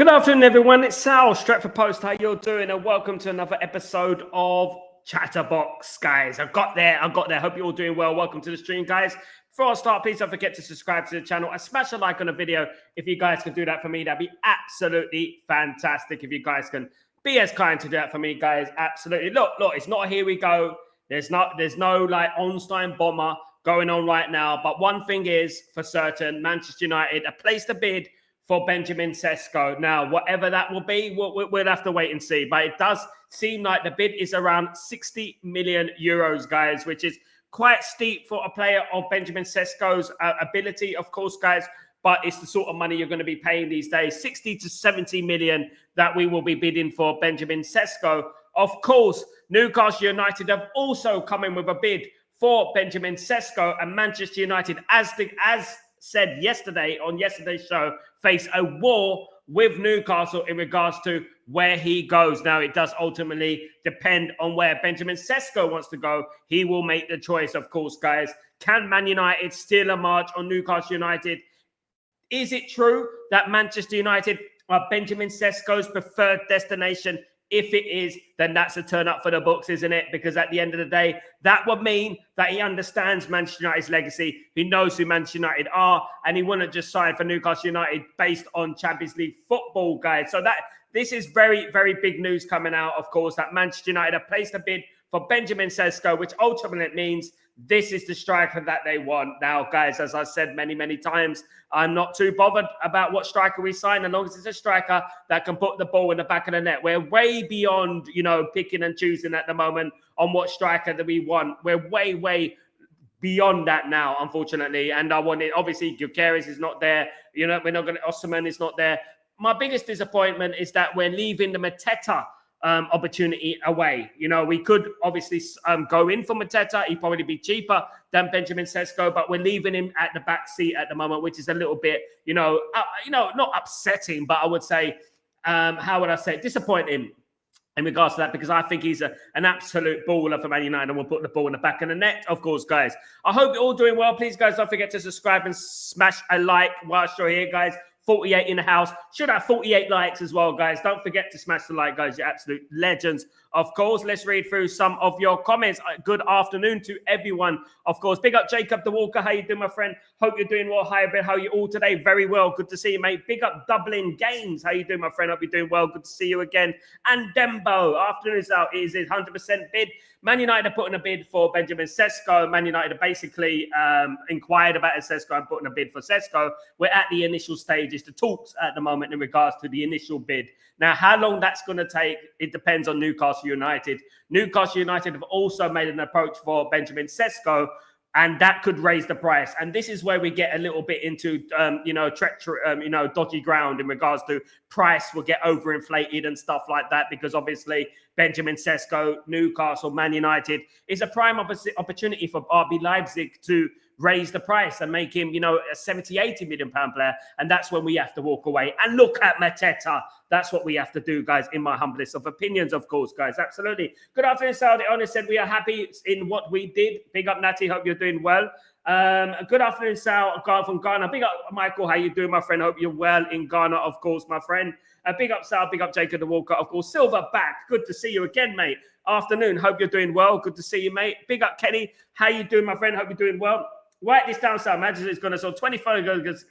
Good afternoon, everyone. It's Sal, Stretford Post. How you're doing? And welcome to another episode of Chatterbox, guys. I got there. Hope you're all doing well. Welcome to the stream, guys. Before I start, please don't forget to subscribe to the channel and smash a like on the video. If you guys can do that for me, that'd be absolutely fantastic. If you guys can be as kind to do that for me, guys, absolutely. Look, it's not a here we go. There's no like Ornstein bomber going on right now. But one thing is for certain, Manchester United have placed a bid for Benjamin Sesko. Now, whatever that will be, we'll have to wait and see. But it does seem like the bid is around 60 million euros, guys, which is quite steep for a player of Benjamin Sesko's ability, of course, guys. But it's the sort of money you're going to be paying these days. 60 to 70 million that we will be bidding for Benjamin Sesko. Of course, Newcastle United have also come in with a bid for Benjamin Sesko, and Manchester United, as said yesterday on yesterday's show, face a war with Newcastle in regards to where he goes. Now, it does ultimately depend on where Benjamin Sesko wants to go. He will make the choice, of course, guys. Can Man United steal a march on Newcastle United? Is it true that Manchester United are Benjamin Sesko's preferred destination? If it is, then that's a turn up for the books, isn't it? Because at the end of the day, that would mean that he understands Manchester United's legacy. He knows who Manchester United are, and he wouldn't just sign for Newcastle United based on Champions League football, guys. So this is very, very big news coming out, of course, that Manchester United have placed a bid for Benjamin Sesko, which ultimately means this is the striker that they want. Now, guys, as I said many, many times, I'm not too bothered about what striker we sign, as long as it's a striker that can put the ball in the back of the net. We're way beyond, picking and choosing at the moment on what striker that we want. We're way, way beyond that now, unfortunately. And I want it. Obviously, Gyökeres is not there. We're not going to. Osimhen is not there. My biggest disappointment is that we're leaving the Mateta opportunity away. We could obviously go in for Mateta. He'd probably be cheaper than Benjamin Sesko, but we're leaving him at the back seat at the moment, which is a little bit, not upsetting, but I would say, how would I say, disappointing in regards to that, because I think he's an absolute baller for Man United, and we'll put the ball in the back of the net, of course, guys. I hope you're all doing well. Please, guys, don't forget to subscribe and smash a like whilst you're here, guys. 48 in the house. Should have 48 likes as well, guys. Don't forget to smash the like, guys. You're absolute legends. Of course, let's read through some of your comments. Good afternoon to everyone. Of course, big up Jacob the Walker. How you doing, my friend? Hope you're doing well. Hi, Ben. How are you all today? Very well. Good to see you, mate. Big up Dublin Games. How you doing, my friend? Hope you're doing well. Good to see you again. And Dembo. Afternoon is out. It is a 100% bid. Man United are putting a bid for Benjamin Sesko. Man United are basically inquired about Sesko and putting a bid for Sesko. We're at the initial stages, the talks at the moment in regards to the initial bid. Now, how long that's going to take, it depends on Newcastle United. Newcastle United have also made an approach for Benjamin Sesko, and that could raise the price. And this is where we get a little bit into, dodgy ground in regards to price will get overinflated and stuff like that, because obviously Benjamin Sesko, Newcastle, Man United is a prime opportunity for RB Leipzig to raise the price and make him, a 70, 80 million pound player. And that's when we have to walk away and look at Mateta. That's what we have to do, guys, in my humblest of opinions, of course, guys. Absolutely. Good afternoon, Sal. The owner said we are happy in what we did. Big up, Natty. Hope you're doing well. Good afternoon, Sal from Ghana. Big up, Michael. How you doing, my friend? Hope you're well in Ghana, of course, my friend. Big up, Sal. Big up, Jacob the Walker, of course. Silver back. Good to see you again, mate. Afternoon. Hope you're doing well. Good to see you, mate. Big up, Kenny. How you doing, my friend? Hope you're doing well. Write this down, Sal. Manchester is going to sell 25 goals.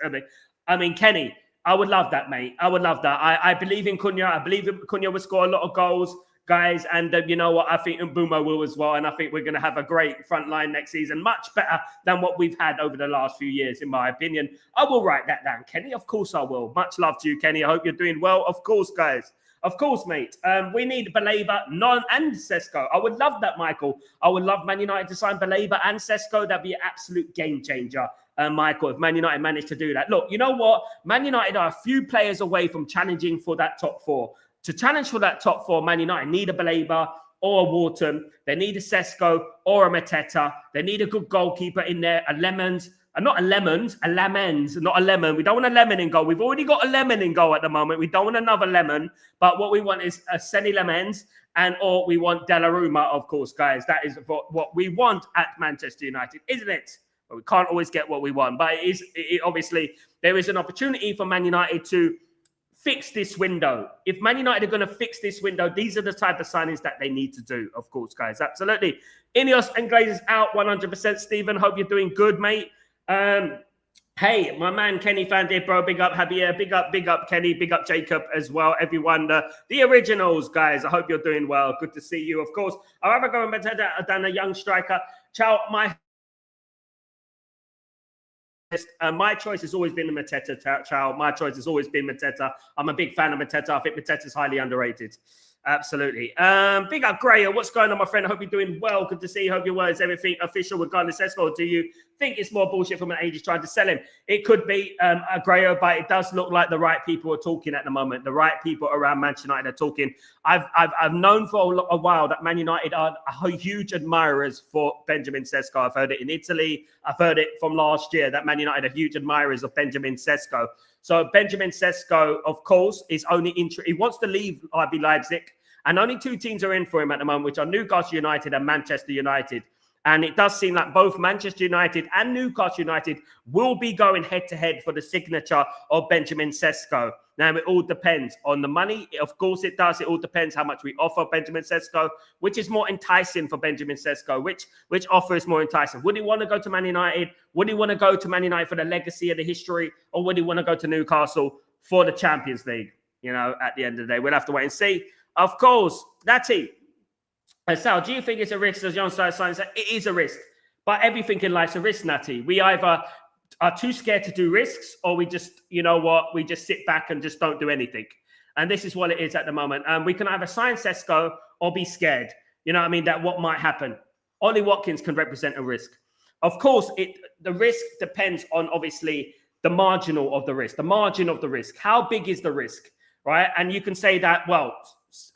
Kenny, I would love that, mate. I would love that. I believe in Cunha. I believe Cunha will score a lot of goals, guys. And you know what? I think Mbeumo will as well. And I think we're going to have a great front line next season. Much better than what we've had over the last few years, in my opinion. I will write that down, Kenny. Of course I will. Much love to you, Kenny. I hope you're doing well. Of course, guys. Of course, mate. We need Baleba, and Sesko. I would love that, Michael. I would love Man United to sign Baleba and Sesko. That'd be an absolute game changer, Michael, if Man United managed to do that. Look, you know what? Man United are a few players away from challenging for that top four. To challenge for that top four, Man United need a Baleba or a Wharton. They need a Sesko or a Mateta. They need a good goalkeeper in there, a Lemons. Not a Lemons, a Lamens, not a Lemon. We don't want a Lemon in goal. We've already got a Lemon in goal at the moment. We don't want another Lemon. But what we want is a Seni Lemens, or we want Donnarumma, of course, guys. That is what we want at Manchester United, isn't it? But we can't always get what we want. But obviously, there is an opportunity for Man United to fix this window. If Man United are going to fix this window, these are the type of signings that they need to do, of course, guys. Absolutely. Inos and Glazers out 100%. Stephen, hope you're doing good, mate. Hey, my man Kenny found it, bro. Big up, Javier. Big up, Kenny. Big up, Jacob as well. Everyone, the originals, guys. I hope you're doing well. Good to see you, of course. I'd rather go and than a young striker. Ciao, my choice has always been Mateta. Ciao. My choice has always been Mateta. I'm a big fan of Mateta. I think Mateta's highly underrated. Absolutely. Big up, Grayer. What's going on, my friend? I hope you're doing well. Good to see you. Hope your words, everything official regarding Sesko. Or do you think it's more bullshit from an agent trying to sell him? It could be, Grayer, but it does look like the right people are talking at the moment. The right people around Manchester United are talking. I've known for a while that Man United are huge admirers for Benjamin Sesko. I've heard it in Italy. I've heard it from last year that Man United are huge admirers of Benjamin Sesko. So Benjamin Sesko, of course, is only he wants to leave RB Leipzig, and only two teams are in for him at the moment, which are Newcastle United and Manchester United. And it does seem like both Manchester United and Newcastle United will be going head-to-head for the signature of Benjamin Sesko. Now, it all depends on the money. Of course, it does. It all depends how much we offer Benjamin Sesko, which is more enticing for Benjamin Sesko. Which offer is more enticing? Would he want to go to Man United? Would he want to go to Man United for the legacy and the history? Or would he want to go to Newcastle for the Champions League? You know, at the end of the day, we'll have to wait and see. Of course, that's it. Sal, do you think it's a risk, as Jon Stein said? It is a risk. But everything in life's a risk, Natty. We either are too scared to do risks, or we just, you know what, we just sit back and just don't do anything. And this is what it is at the moment. We can either sign Sesko or be scared. You know what I mean? That what might happen. Ollie Watkins can represent a risk. Of course, the risk depends on, obviously, the marginal of the risk. The margin of the risk. How big is the risk, right? And you can say that, well,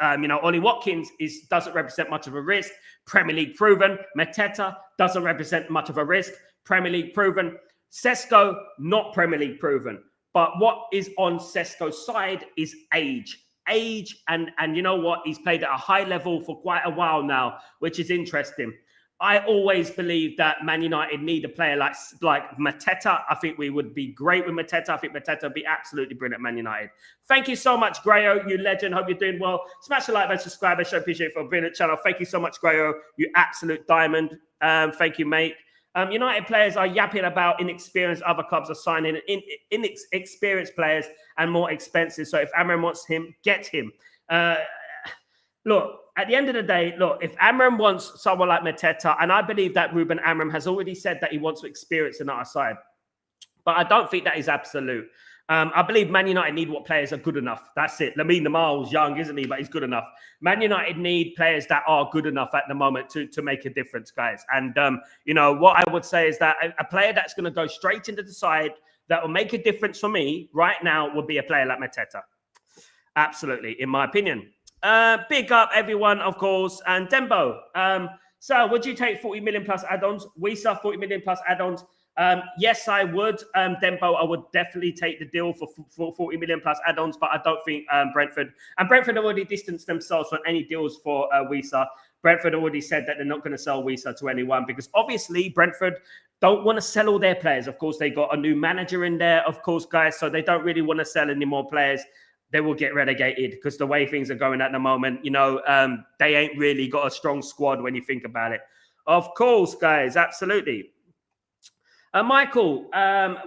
Ollie Watkins doesn't represent much of a risk. Premier League proven. Mateta doesn't represent much of a risk. Premier League proven. Sesko, not Premier League proven. But what is on Sesko's side is age. Age, and you know what? He's played at a high level for quite a while now, which is interesting. I always believe that Man United need a player like Mateta. I think we would be great with Mateta. I think Mateta would be absolutely brilliant at Man United. Thank you so much, Grayo, you legend. Hope you're doing well. Smash the like button, subscribe. I sure appreciate it for a brilliant channel. Thank you so much, Grayo, you absolute diamond. Thank you, mate. United players are yapping about inexperienced. Other clubs are signing inexperienced players and more expensive. So if Amram wants him, get him. Look, at the end of the day, look, if Amram wants someone like Mateta, and I believe that Ruben Amram has already said that he wants to experience in our side, but I don't think that is absolute. I believe Man United need what players are good enough. That's it. Lamine Yamal's young, isn't he? But he's good enough. Man United need players that are good enough at the moment to make a difference, guys. And, what I would say is that a player that's going to go straight into the side that will make a difference for me right now would be a player like Mateta. Absolutely, in my opinion. Big up, everyone, of course. And Dembo, so would you take 40 million plus add-ons? We saw 40 million plus add-ons. Yes, I would. Dembo, I would definitely take the deal for 40 million plus add-ons, but I don't think Brentford already distanced themselves from any deals for Wisa. Brentford already said that they're not going to sell Wisa to anyone because obviously Brentford don't want to sell all their players. Of course, they got a new manager in there, of course, guys, so they don't really want to sell any more players. They will get relegated because the way things are going at the moment, they ain't really got a strong squad when you think about it. Of course, guys, absolutely. Michael,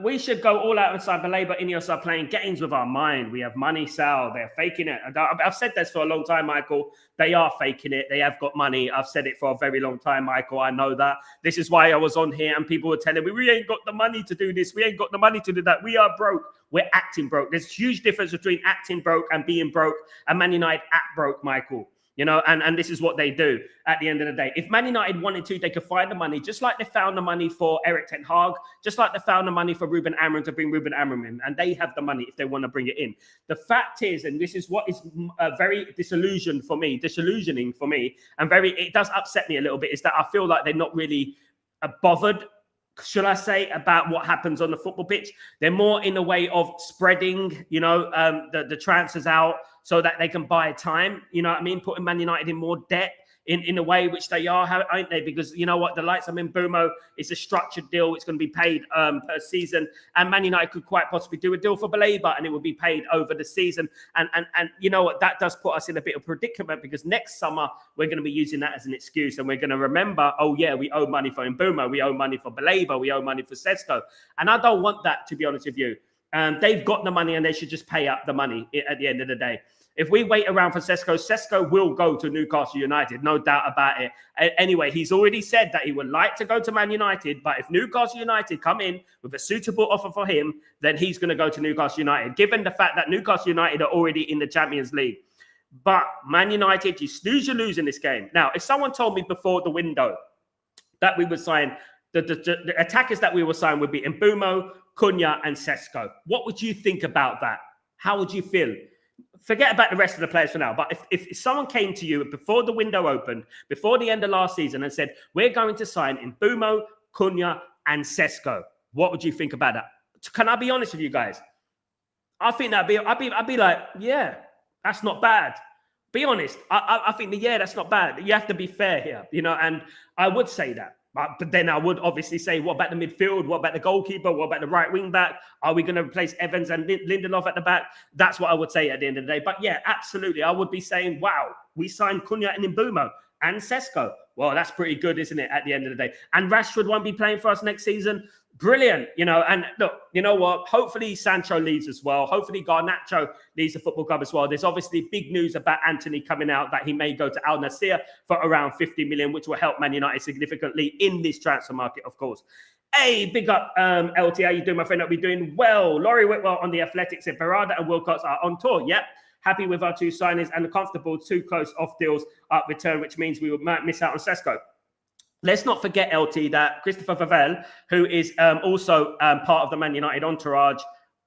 we should go all out inside the Labour. Inos are playing games with our mind. We have money, Sal. They're faking it. I've said this for a long time, Michael. They are faking it. They have got money. I've said it for a very long time, Michael. I know that. This is why I was on here and people were telling me, we ain't got the money to do this. We ain't got the money to do that. We are broke. We're acting broke. There's a huge difference between acting broke and being broke. And Man United act broke, Michael. And this is what they do at the end of the day. If Man United wanted to, they could find the money, just like they found the money for Erik ten Hag, just like they found the money for Ruben Amram to bring Ruben Amram in. And they have the money if they want to bring it in. The fact is, and this is what is very disillusioning for me, and it does upset me a little bit, is that I feel like they're not really bothered, should I say, about what happens on the football pitch. They're more in a way of spreading, the transfers out so that they can buy time, you know what I mean? Putting Man United in more debt in a way which they are, aren't they? Because you know what, the likes of Mbeumo is a structured deal. It's going to be paid per season, and Man United could quite possibly do a deal for Baleba, and it would be paid over the season. And you know what, that does put us in a bit of predicament, because next summer we're going to be using that as an excuse, and we're going to remember, oh yeah, we owe money for Mbeumo, we owe money for Baleba, we owe money for Sesko, and I don't want that, to be honest with you. They've got the money, and they should just pay up the money at the end of the day. If we wait around for Sesko, Sesko will go to Newcastle United, no doubt about it. Anyway, he's already said that he would like to go to Man United, but if Newcastle United come in with a suitable offer for him, then he's going to go to Newcastle United, given the fact that Newcastle United are already in the Champions League. But Man United, you snooze, you lose in this game. Now, if someone told me before the window that we would sign, the attackers that we will sign would be Mbeumo, Cunha, and Sesko, what would you think about that? How would you feel? Forget about the rest of the players for now. But if someone came to you before the window opened, before the end of last season, and said, we're going to sign Mbeumo, Cunha, and Sesko, what would you think about that? Can I be honest with you guys? I think I'd be like, yeah, that's not bad. Be honest. I think that's not bad. You have to be fair here, you know, and I would say that. But then I would obviously say, what about the midfield? What about the goalkeeper? What about the right wing back? Are we going to replace Evans and Lindelof at the back? That's what I would say at the end of the day. But yeah, absolutely. I would be saying, wow, we signed Cunha and Mbeumo and Sesko. Well, that's pretty good, isn't it, at the end of the day? And Rashford won't be playing for us next season. Brilliant, you know, and look, you know what? Hopefully Sancho leaves as well. Hopefully Garnacho leaves the football club as well. There's obviously big news about Anthony coming out that he may go to Al Nassr for around 50 million, which will help Man United significantly in this transfer market, of course. Hey, big up, LT. How you doing, my friend? I'll be doing well. Laurie Whitwell on the Athletics said Barada and Wilcox are on tour. Yep. Happy with our two signings and the comfortable two close off deals up return, which means we might miss out on Sesko. Let's not forget, LT, that Christopher Favel, who is also part of the Man United entourage,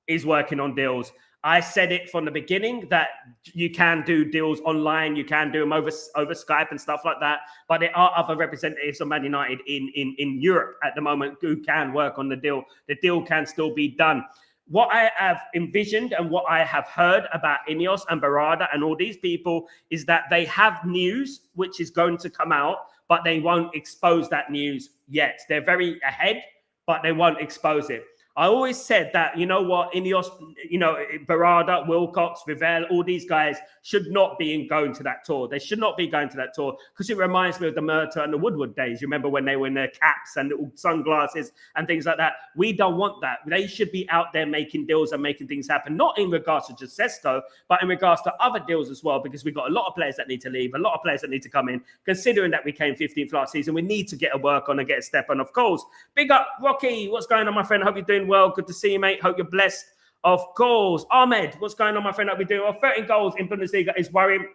is working on deals. I said it from the beginning that you can do deals online, you can do them over Skype and stuff like that, but there are other representatives of Man United in Europe at the moment who can work on the deal. The deal can still be done. What I have envisioned and what I have heard about Inos and Barada and all these people is that they have news which is going to come out, but they won't expose that news yet. They're very ahead, but they won't expose it. I always said that, you know what, Ineos, you know, Barada, Wilcox, Vivell, all these guys should not be going to that tour. They should not be going to that tour because it reminds me of the Murta and the Woodward days. You remember when they were in their caps and little sunglasses and things like that? We don't want that. They should be out there making deals and making things happen, not in regards to just Sesko, but in regards to other deals as well, because we've got a lot of players that need to leave, a lot of players that need to come in. Considering that we came 15th last season, we need to get a work on and get a step on, of course. Big up, Rocky. What's going on, my friend? Hope you're doing well. Good to see you, mate. Hope you're blessed. Of course. Ahmed, what's going on, my friend? Hope you're doing well. 13 goals in Bundesliga is worrying.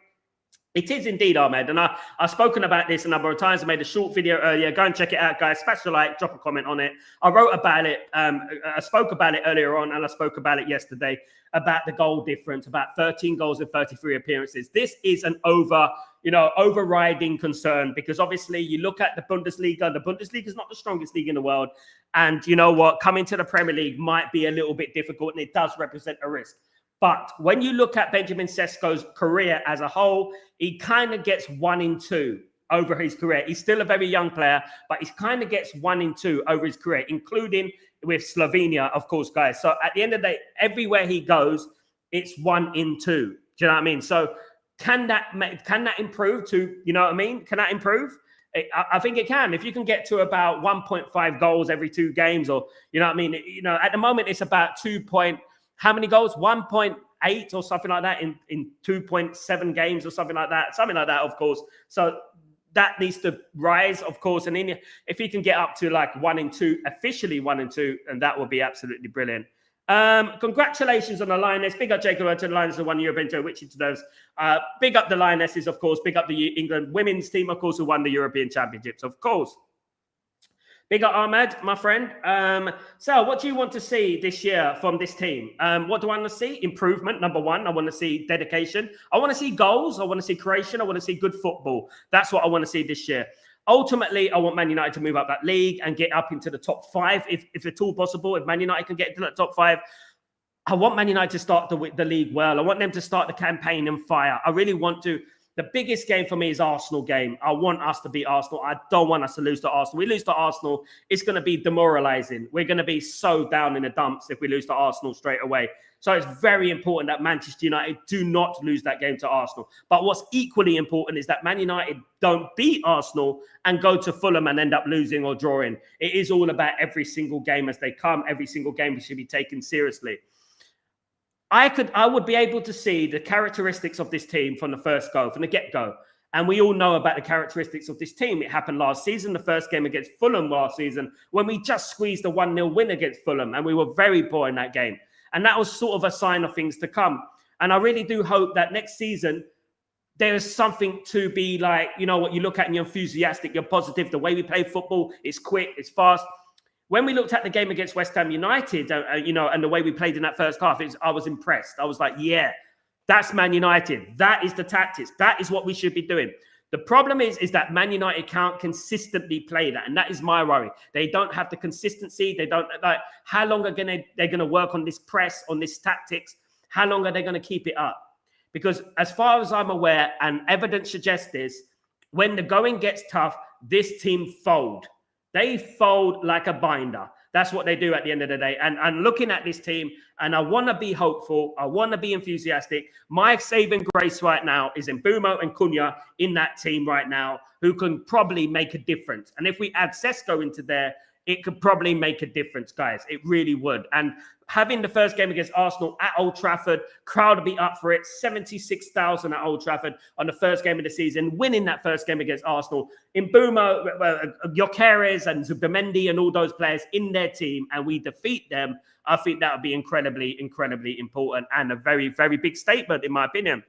It is indeed, Ahmed. And I've spoken about this a number of times. I made a short video earlier. Go and check it out, guys. Smash the like, drop a comment on it. I wrote about it. I spoke about it earlier on, and I spoke about it yesterday about the goal difference, about 13 goals in 33 appearances. This is an overriding concern because obviously you look at the Bundesliga. The Bundesliga is not the strongest league in the world. And you know what? Coming to the Premier League might be a little bit difficult, and it does represent a risk. But when you look at Benjamin Sesko's career as a whole, he kind of gets 1 in 2 over his career. He's still a very young player, but he kind of gets 1 in 2 over his career, including with Slovenia, of course, guys. So at the end of the day, everywhere he goes, it's 1 in 2. Do you know what I mean? So can that improve to, you know what I mean? Can that improve? I think it can. If you can get to about 1.5 goals every 2 games, or, you know what I mean? You know, at the moment, it's about how many goals? 1.8 or something like that in 2.7 games or something like that. Something like that, of course. So that needs to rise, of course. And if he can get up to like 1 in 2, officially 1 in 2, and that would be absolutely brilliant. Congratulations on the Lioness. Big up Jacob to the Lioness, who won European tour, which he deserves. Big up the Lionesses, of course. Big up the England women's team, of course, who won the European Championships, of course. Big up Ahmed, my friend. Sal, what do you want to see this year from this team? What do I want to see? Improvement, number one. I want to see dedication. I want to see goals. I want to see creation. I want to see good football. That's what I want to see this year. Ultimately, I want Man United to move up that league and get up into the top 5, if at all possible. If Man United can get into the top 5, I want Man United to start the league well. I want them to start the campaign and fire. I really want to. The biggest game for me is Arsenal game. I want us to beat Arsenal. I don't want us to lose to Arsenal. We lose to Arsenal, it's going to be demoralizing. We're going to be so down in the dumps if we lose to Arsenal straight away. So it's very important that Manchester United do not lose that game to Arsenal. But what's equally important is that Man United don't beat Arsenal and go to Fulham and end up losing or drawing. It is all about every single game as they come. Every single game should be taken seriously. I would be able to see the characteristics of this team from the first go, from the get-go. And we all know about the characteristics of this team. It happened last season, the first game against Fulham last season, when we just squeezed a 1-0 win against Fulham. And we were very poor in that game. And that was sort of a sign of things to come. And I really do hope that next season, there is something to be like, you know, what you look at and you're enthusiastic, you're positive. The way we play football is quick, it's fast. When we looked at the game against West Ham United, you know, and the way we played in that first half, I was impressed. I was like, yeah, that's Man United. That is the tactics. That is what we should be doing. The problem is that Man United can't consistently play that. And that is my worry. They don't have the consistency. They don't, like, how long are they're going to work on this press, on this tactics? How long are they going to keep it up? Because as far as I'm aware, and evidence suggests this, when the going gets tough, this team fold. They fold like a binder. That's what they do at the end of the day. And looking at this team, and I want to be hopeful. I want to be enthusiastic. My saving grace right now is Mbeumo and Cunha in that team right now, who can probably make a difference. And if we add Sesko into there, it could probably make a difference, guys. It really would. And having the first game against Arsenal at Old Trafford, crowd will be up for it. 76,000 at Old Trafford on the first game of the season, winning that first game against Arsenal. Mbeumo, Gyökeres and Zubimendi and all those players in their team, and we defeat them. I think that would be incredibly, incredibly important and a very, very big statement, in my opinion.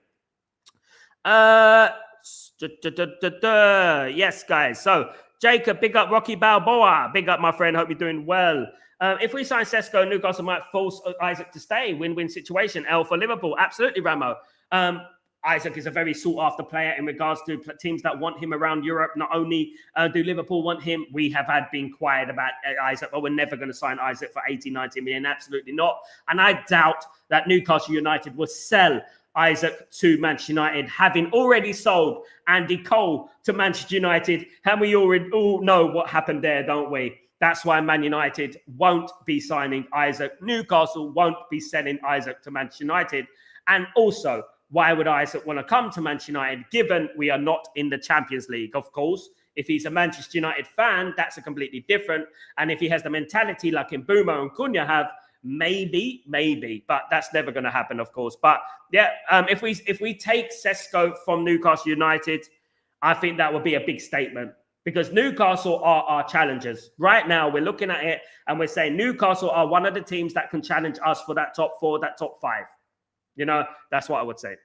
Yes, guys. So, Jacob, big up Rocky Balboa. Big up, my friend. Hope you're doing well. If we sign Sesko, Newcastle might force Isaac to stay. Win-win situation. L for Liverpool. Absolutely, Ramo. Isaac is a very sought-after player in regards to teams that want him around Europe. Not only do Liverpool want him, we have been quiet about Isaac, but we're never going to sign Isaac for 80, 90 million. Absolutely not. And I doubt that Newcastle United will sell Isaac to Manchester United, having already sold Andy Cole to Manchester United. And we all know what happened there, don't we? That's why Man United won't be signing Isaac. Newcastle won't be selling Isaac to Manchester United. And also, why would Isaac want to come to Manchester United, given we are not in the Champions League? Of course, if he's a Manchester United fan, that's a completely different. And if he has the mentality like Mbeumo and Cunha have, maybe, but that's never going to happen, of course. But yeah, if we take Sesko from Newcastle United, I think that would be a big statement, because Newcastle are our challengers. Right now, we're looking at it and we're saying Newcastle are one of the teams that can challenge us for that top 4, that top 5. You know, that's what I would say.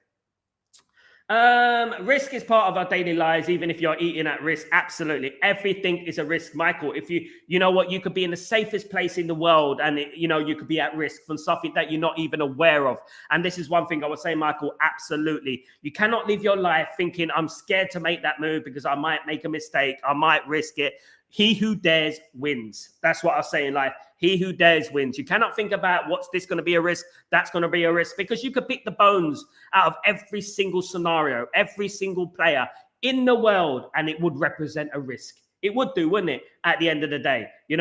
Risk is part of our daily lives, even if you're eating at risk. Absolutely. Everything is a risk, Michael. If you know what, you could be in the safest place in the world and, you could be at risk from something that you're not even aware of. And this is one thing I would say, Michael, absolutely. You cannot live your life thinking, I'm scared to make that move because I might make a mistake. I might risk it. He who dares wins. That's what I say in life. He who dares wins. You cannot think about what's this going to be a risk, that's going to be a risk, because you could pick the bones out of every single scenario, every single player in the world, and it would represent a risk. It would do, wouldn't it? At the end of the day, you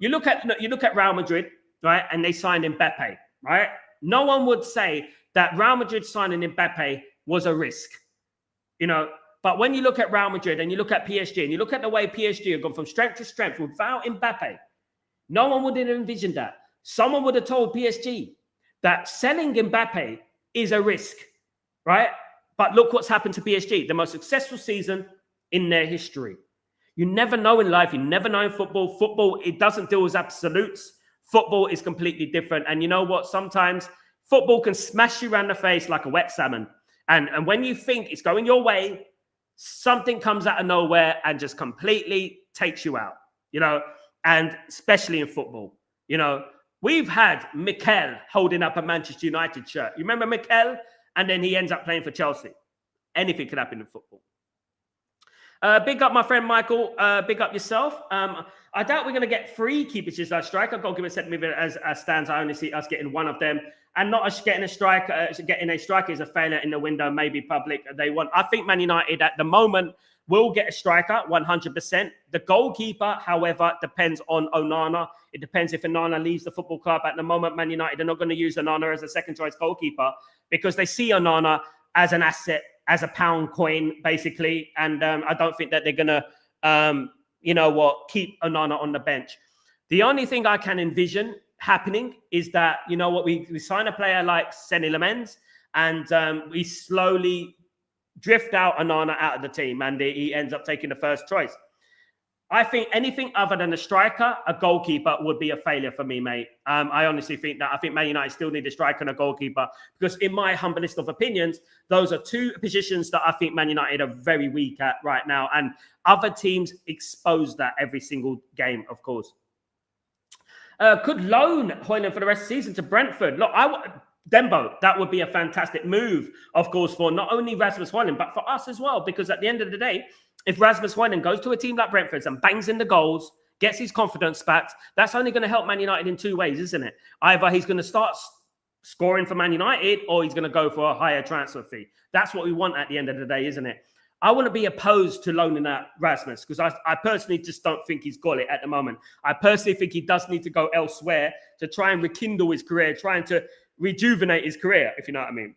look at Real Madrid, right? And they signed Mbappe, right? No one would say that Real Madrid signing Mbappe was a risk, But when you look at Real Madrid and you look at PSG and you look at the way PSG have gone from strength to strength without Mbappe, no one would have envisioned that. Someone would have told PSG that selling Mbappe is a risk, right? But look what's happened to PSG, the most successful season in their history. You never know in life. You never know in football. Football, it doesn't deal with absolutes. Football is completely different. And you know what? Sometimes football can smash you around the face like a wet salmon. And when you think it's going your way, something comes out of nowhere and just completely takes you out, and especially in football. We've had Mikel holding up a Manchester United shirt. You remember Mikel? And then he ends up playing for Chelsea. Anything could happen in football. Big up my friend Michael. Big up yourself. I doubt we're going to get 3 keepers just like striker. Goalkeeper set move as stands. I only see us getting one of them, and not us getting a striker. Getting a striker is a failure in the window. Maybe public they want. I think Man United at the moment will get a striker 100%. The goalkeeper, however, depends on Onana. It depends if Onana leaves the football club. At the moment, Man United are not going to use Onana as a second choice goalkeeper because they see Onana as an asset, as a pound coin, basically. And I don't think that they're going to, keep Onana on the bench. The only thing I can envision happening is that, we sign a player like Senny Lamens and we slowly drift out Onana out of the team and he ends up taking the first choice. I think anything other than a striker, a goalkeeper would be a failure for me, mate. I honestly think that. I think Man United still need a striker and a goalkeeper because in my humblest of opinions, those are 2 positions that I think Man United are very weak at right now. And other teams expose that every single game, of course. Could loan Højlund for the rest of the season to Brentford. Look, Dembo, that would be a fantastic move, of course, for not only Rasmus Højlund, but for us as well. Because at the end of the day, if Rasmus Højlund goes to a team like Brentford and bangs in the goals, gets his confidence back, that's only going to help Man United in 2 ways, isn't it? Either he's going to start scoring for Man United or he's going to go for a higher transfer fee. That's what we want at the end of the day, isn't it? I wouldn't be opposed to loaning out Rasmus because I personally just don't think he's got it at the moment. I personally think he does need to go elsewhere to try and rekindle his career, trying to rejuvenate his career, if you know what I mean.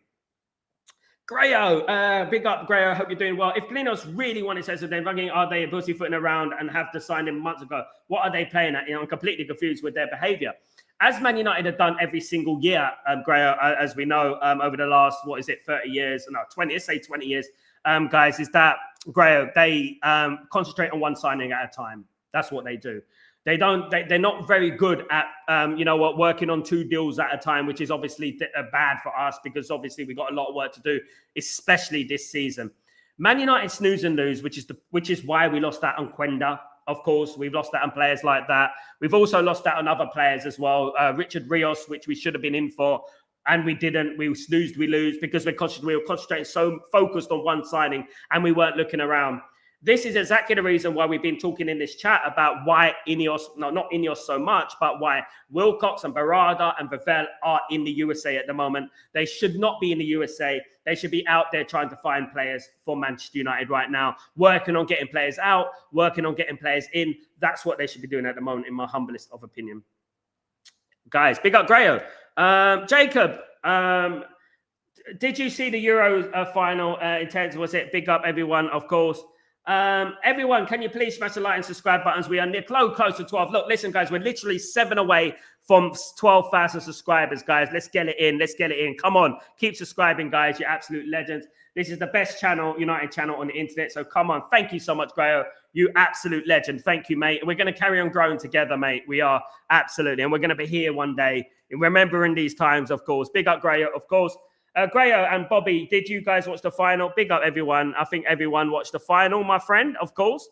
Grayo, big up Grayo. Hope you're doing well. If Inos really wanted Sesko, then are they pussyfooting around and have to sign him months ago? What are they playing at? I'm completely confused with their behaviour. As Man United have done every single year, Grayo, as we know, over the last, 30 years? No, 20, let's say 20 years, guys, is that, Grayo, they concentrate on one signing at a time. That's what they do. They're not very good at, working on 2 deals at a time, which is obviously bad for us because obviously we've got a lot of work to do, especially this season. Man United snooze and lose, which is why we lost that on Quenda. Of course, we've lost that on players like that. We've also lost that on other players as well. Richard Rios, which we should have been in for, and we didn't. We snoozed, we lose because we were concentrating so focused on one signing and we weren't looking around. This is exactly the reason why we've been talking in this chat about why not Inos so much, but why Wilcox and Barada and Vavel are in the USA at the moment. They should not be in the USA. They should be out there trying to find players for Manchester United right now, working on getting players out, working on getting players in. That's what they should be doing at the moment, in my humblest of opinion. Guys, big up Grayo. Jacob, did you see the Euro final intense? Was it? Big up everyone, of course. Everyone, can you please smash the like and subscribe buttons? We are near close to 12. Look, listen, guys, we're literally 7 away from 12,000 subscribers, guys. Let's get it in. Let's get it in. Come on, keep subscribing, guys. You're absolute legends. This is the best channel, United channel on the internet. So come on. Thank you so much, Grayo. You absolute legend. Thank you, mate. We're going to carry on growing together, mate. We are absolutely. And we're going to be here one day. And remembering these times, of course. Big up, Grayo, of course. Grayo and Bobby, did you guys watch the final? Big up, everyone. I think everyone watched the final, my friend, of course.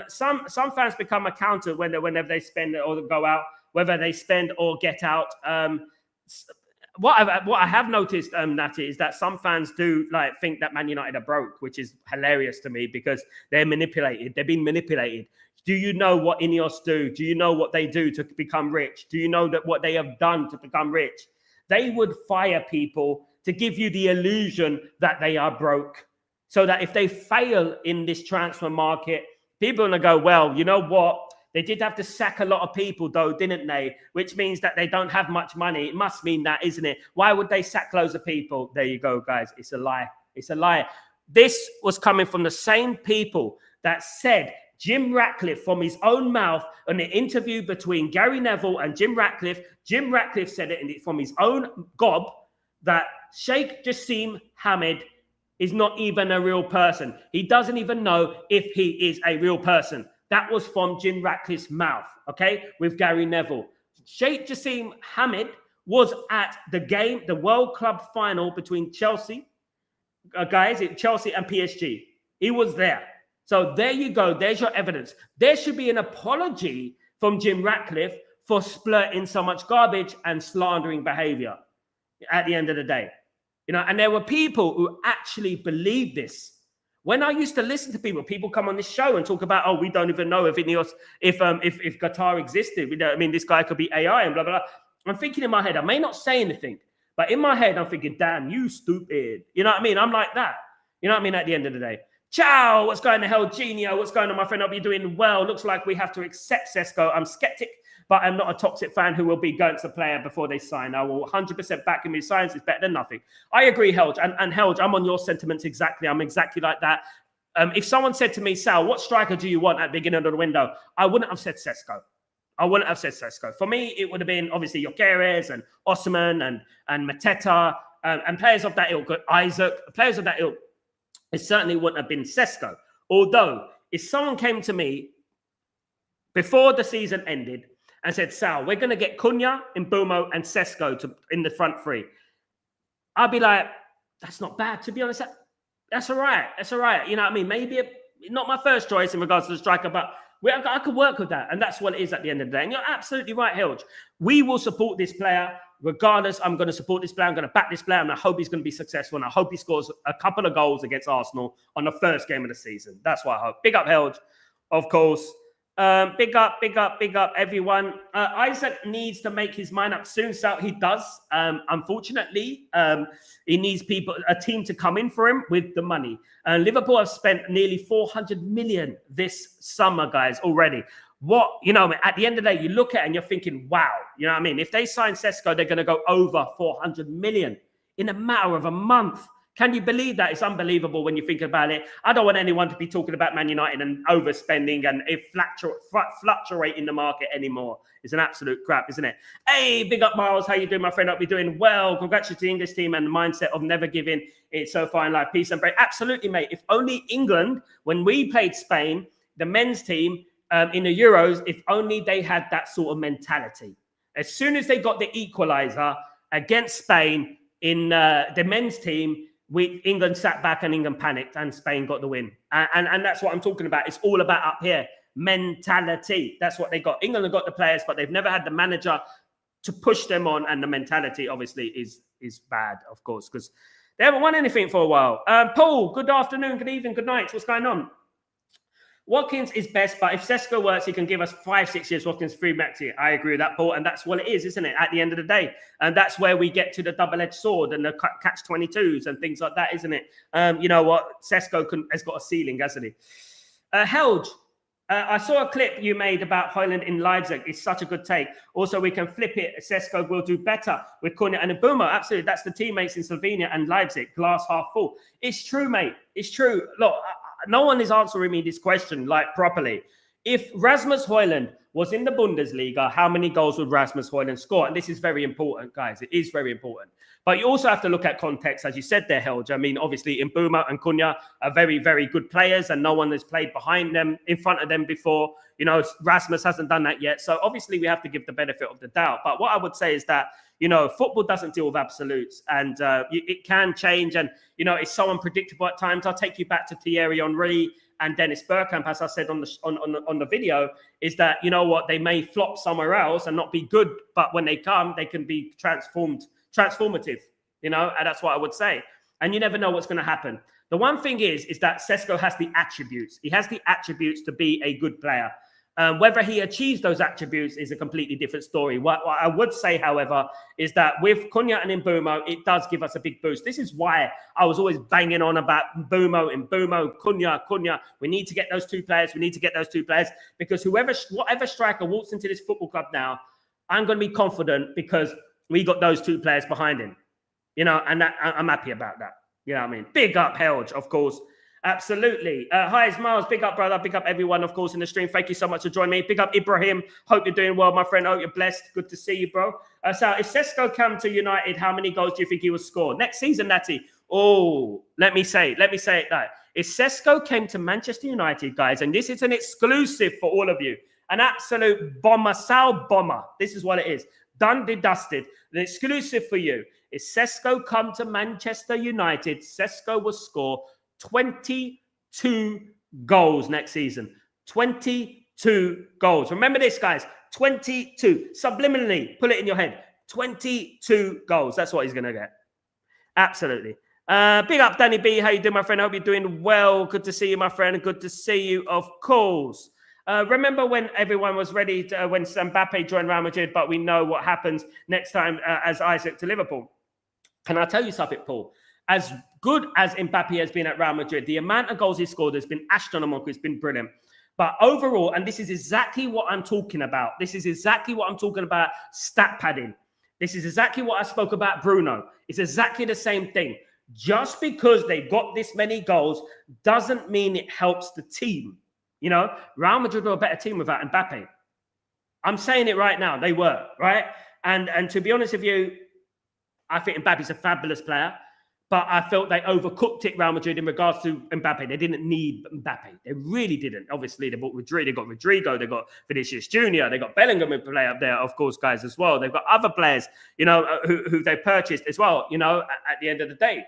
Some fans become accountant whenever they spend or go out, whether they spend or get out. What I have noticed, Natty, is that some fans do think that Man United are broke, which is hilarious to me because they're manipulated. They're being manipulated. Do you know what Ineos do? Do you know what they do to become rich? Do you know that what they have done to become rich? They would fire people to give you the illusion that they are broke. So that if they fail in this transfer market, people are going to go, well, you know what? They did have to sack a lot of people, though, didn't they? Which means that they don't have much money. It must mean that, isn't it? Why would they sack loads of people? There you go, guys. It's a lie. It's a lie. This was coming from the same people that said Jim Ratcliffe, from his own mouth, on the interview between Gary Neville and Jim Ratcliffe said it from his own gob that Sheikh Jassim Hamid is not even a real person. He doesn't even know if he is a real person. That was from Jim Ratcliffe's mouth, okay, with Gary Neville. Sheikh Jassim Hamid was at the game, the World Club final between Chelsea and PSG. He was there. So there you go. There's your evidence. There should be an apology from Jim Ratcliffe for splurting so much garbage and slandering behavior at the end of the day. And there were people who actually believed this, When I used to listen to people come on this show and talk about, oh, we don't even know if Inos, if Qatar existed. We don't, I mean, this guy could be AI and blah, blah, blah. I'm thinking in my head, I may not say anything, but in my head, I'm thinking, damn, you stupid. You know what I mean? I'm like that. You know what I mean? At the end of the day. Ciao, what's going on, hell, Genio? What's going on, my friend? I'll be doing well. Looks like we have to accept Sesko. I'm skeptic, but I'm not a toxic fan who will be going to the player before they sign. I will 100% back him. His science is better than nothing. I agree, Helge. And Helge, I'm on your sentiments exactly. I'm exactly like that. If someone said to me, Sal, what striker do you want at the beginning of the window? I wouldn't have said Sesko. For me, it would have been obviously Gyökeres and Osman and Mateta and players of that ilk, Isaac, players of that ilk. It certainly wouldn't have been Sesko. Although, if someone came to me before the season ended and said, Sal, we're going to get Cunha, Mbeumo, and Sesko in the front three, I'd be like, that's not bad. To be honest, that's all right. That's all right. You know what I mean? Maybe not my first choice in regards to the striker, but I could work with that. And that's what it is at the end of the day. And you're absolutely right, Helge. We will support this player. Regardless, I'm going to support this player. I'm going to back this player. And I hope he's going to be successful. And I hope he scores a couple of goals against Arsenal on the first game of the season. That's what I hope. Big up, Helge, of course. Big up, everyone. Isaac needs to make his mind up soon. So he does. Unfortunately, he needs a team to come in for him with the money. Liverpool have spent nearly 400 million this summer, guys, already. What, at the end of the day, you look at it and you're thinking, wow, you know what I mean? If they sign Sesko, they're going to go over 400 million in a matter of a month. Can you believe that? It's unbelievable when you think about it. I don't want anyone to be talking about Man United and overspending and it fluctuating the market anymore. It's an absolute crap, isn't it? Hey, big up, Miles. How you doing, my friend? I'll be doing well. Congratulations to the English team and the mindset of never giving it so far in life. Peace and break. Absolutely, mate. If only England, when we played Spain, the men's team in the Euros, if only they had that sort of mentality. As soon as they got the equaliser against Spain in the men's team, England sat back and England panicked and Spain got the win. And that's what I'm talking about. It's all about up here. Mentality. That's what they got. England have got the players, but they've never had the manager to push them on. And the mentality, obviously, is bad, of course, because they haven't won anything for a while. Paul, good afternoon, good evening, good night. What's going on? Watkins is best, but if Sesko works, he can give us 5-6 years. Watkins free back to you. I agree with that, Paul, and that's what it is, isn't it? At the end of the day, and that's where we get to the double-edged sword and the catch-22s and things like that, isn't it? You know what? Sesko has got a ceiling, hasn't he? Helge, I saw a clip you made about Højlund in Leipzig. It's such a good take. Also, we can flip it. Sesko will do better with Cunha and Mbeumo. Absolutely, that's the teammates in Slovenia and Leipzig. Glass half full. It's true, mate. It's true. Look. No one is answering me this question properly. If Rasmus Højlund was in the Bundesliga, how many goals would Rasmus Højlund score? And this is very important, guys. It is very important. But you also have to look at context, as you said there, Helge. I mean, obviously, Mbeumo and Cunha are very, very good players, and no one has played behind them, in front of them before. Rasmus hasn't done that yet. So obviously, we have to give the benefit of the doubt. But what I would say is that, football doesn't deal with absolutes, and it can change. And, it's so unpredictable at times. I'll take you back to Thierry Henry and Dennis Bergkamp, as I said on the video, is that, they may flop somewhere else and not be good, but when they come, they can be transformative, and that's what I would say. And you never know what's going to happen. The one thing is that Sesko has the attributes. He has the attributes to be a good player. Whether he achieves those attributes is a completely different story. What I would say, however, is that with Cunha and Mbeumo, it does give us a big boost. This is why I was always banging on about Mbeumo, Cunha. We need to get those two players. Because whatever striker walks into this football club now, I'm going to be confident because we got those two players behind him. And I'm happy about that. You know what I mean? Big up, Helge, of course. Absolutely. Hi, it's Miles. Big up, brother. Big up everyone, of course, in the stream. Thank you so much for joining me. Big up, Ibrahim. Hope you're doing well, my friend. Hope you're blessed. Good to see you, bro. So if Sesko come to United, how many goals do you think he will score? Next season, Natty. Oh, let me say it like. If Sesko came to Manchester United, guys, and this is an exclusive for all of you, an absolute bomber, Sal bomber. This is what it is. Done, dusted. An exclusive for you. If Sesko come to Manchester United, Sesko will score 22 goals next season. 22 goals. Remember this, guys. 22. Subliminally, put it in your head. 22 goals. That's what he's going to get. Absolutely. Big up, Danny B. How you doing, my friend? I hope you're doing well. Good to see you, my friend. Good to see you, of course. Remember when everyone was ready to, when Mbappe joined Real Madrid, but we know what happens next time as Isaac to Liverpool. Can I tell you something, Paul? As good as Mbappe has been at Real Madrid, the amount of goals he scored has been astronomical. It's been brilliant. But overall, and this is exactly what I'm talking about. This is exactly what I'm talking about, stat padding. This is exactly what I spoke about Bruno. It's exactly the same thing. Just because they got this many goals doesn't mean it helps the team. You know, Real Madrid were a better team without Mbappe. I'm saying it right now. They were, right? And to be honest with you, I think Mbappe's a fabulous player, but I felt they overcooked it, Real Madrid, in regards to Mbappe. They didn't need Mbappe. They really didn't. Obviously, they bought Rodrigo, they got Rodrigo, they got Vinicius Jr., they got Bellingham who play up there, of course, guys, as well. They've got other players, you know, who they purchased as well, you know, at the end of the day.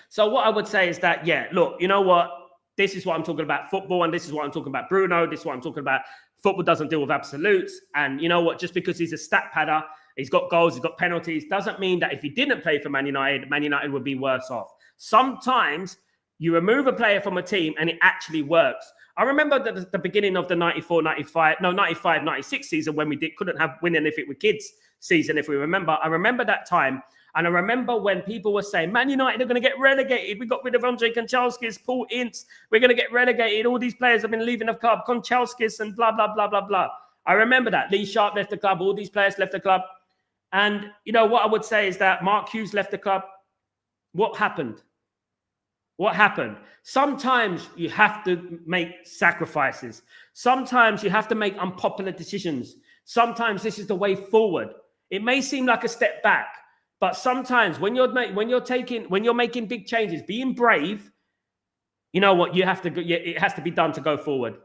So what I would say is that, yeah, look, you know what? This is what I'm talking about football, and this is what I'm talking about Bruno. This is what I'm talking about. Football doesn't deal with absolutes. And you know what? Just because he's a stat padder, he's got goals, he's got penalties, doesn't mean that if he didn't play for Man United would be worse off. Sometimes you remove a player from a team and it actually works. I remember the beginning of the 95-96 season when we couldn't have winning if it were kids season, if we remember. I remember that time. And I remember when people were saying, Man United are going to get relegated. We got rid of Andre Konchauskis, Paul Ince. We're going to get relegated. All these players have been leaving the club. Konchauskis and blah, blah, blah, blah, blah. I remember that. Lee Sharp left the club. All these players left the club. And, you know, what I would say is that Mark Hughes left the club. What happened? What happened? Sometimes you have to make sacrifices. Sometimes you have to make unpopular decisions. Sometimes this is the way forward. It may seem like a step back. But sometimes when you're making big changes, being brave, you know what, you have to. It has to be done to go forward.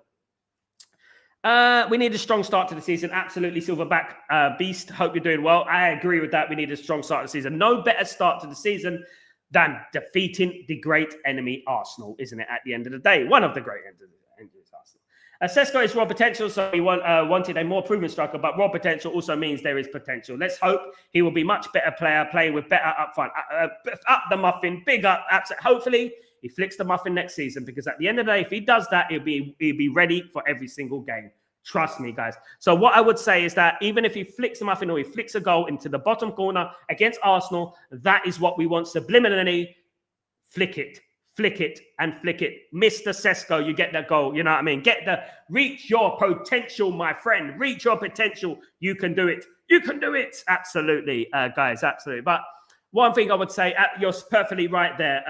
We need a strong start to the season. Absolutely, Silverback Beast. Hope you're doing well. I agree with that. We need a strong start to the season. No better start to the season than defeating the great enemy Arsenal, isn't it? At the end of the day, one of the great enemies Arsenal. Sesko is raw potential, so he wanted a more proven striker, but raw potential also means there is potential. Let's hope he will be much better player, playing with better up front. Up the muffin, big up. Hopefully, he flicks the muffin next season, because at the end of the day, if he does that, he'll be ready for every single game. Trust me, guys. So what I would say is that even if he flicks the muffin or he flicks a goal into the bottom corner against Arsenal, that is what we want subliminally. Flick it. Flick it and flick it. Mr. Sesko, you get that goal. You know what I mean? Reach your potential, my friend. Reach your potential. You can do it. You can do it. Absolutely, guys. Absolutely. But one thing I would say, you're perfectly right there,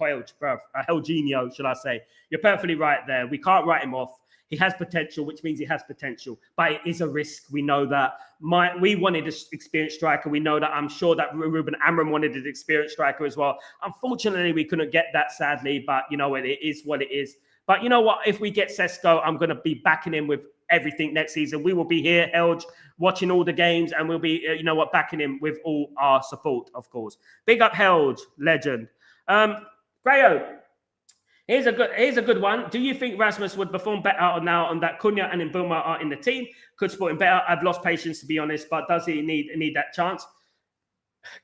Helgenio, should I say. You're perfectly right there. We can't write him off. He has potential, which means he has potential. But it is a risk. We know that. We wanted an experienced striker. We know that. I'm sure that Ruben Amram wanted an experienced striker as well. Unfortunately, we couldn't get that, sadly. But, you know, it is what it is. But you know what? If we get Sesko, I'm going to be backing him with everything next season. We will be here, Helge, watching all the games. And we'll be, you know what, backing him with all our support, of course. Big up, Helge, legend. Grayo. Here's a good one. Do you think Rasmus would perform better now on that Cunha and Mbuma are in the team? Could support him better? I've lost patience, to be honest, but does he need that chance?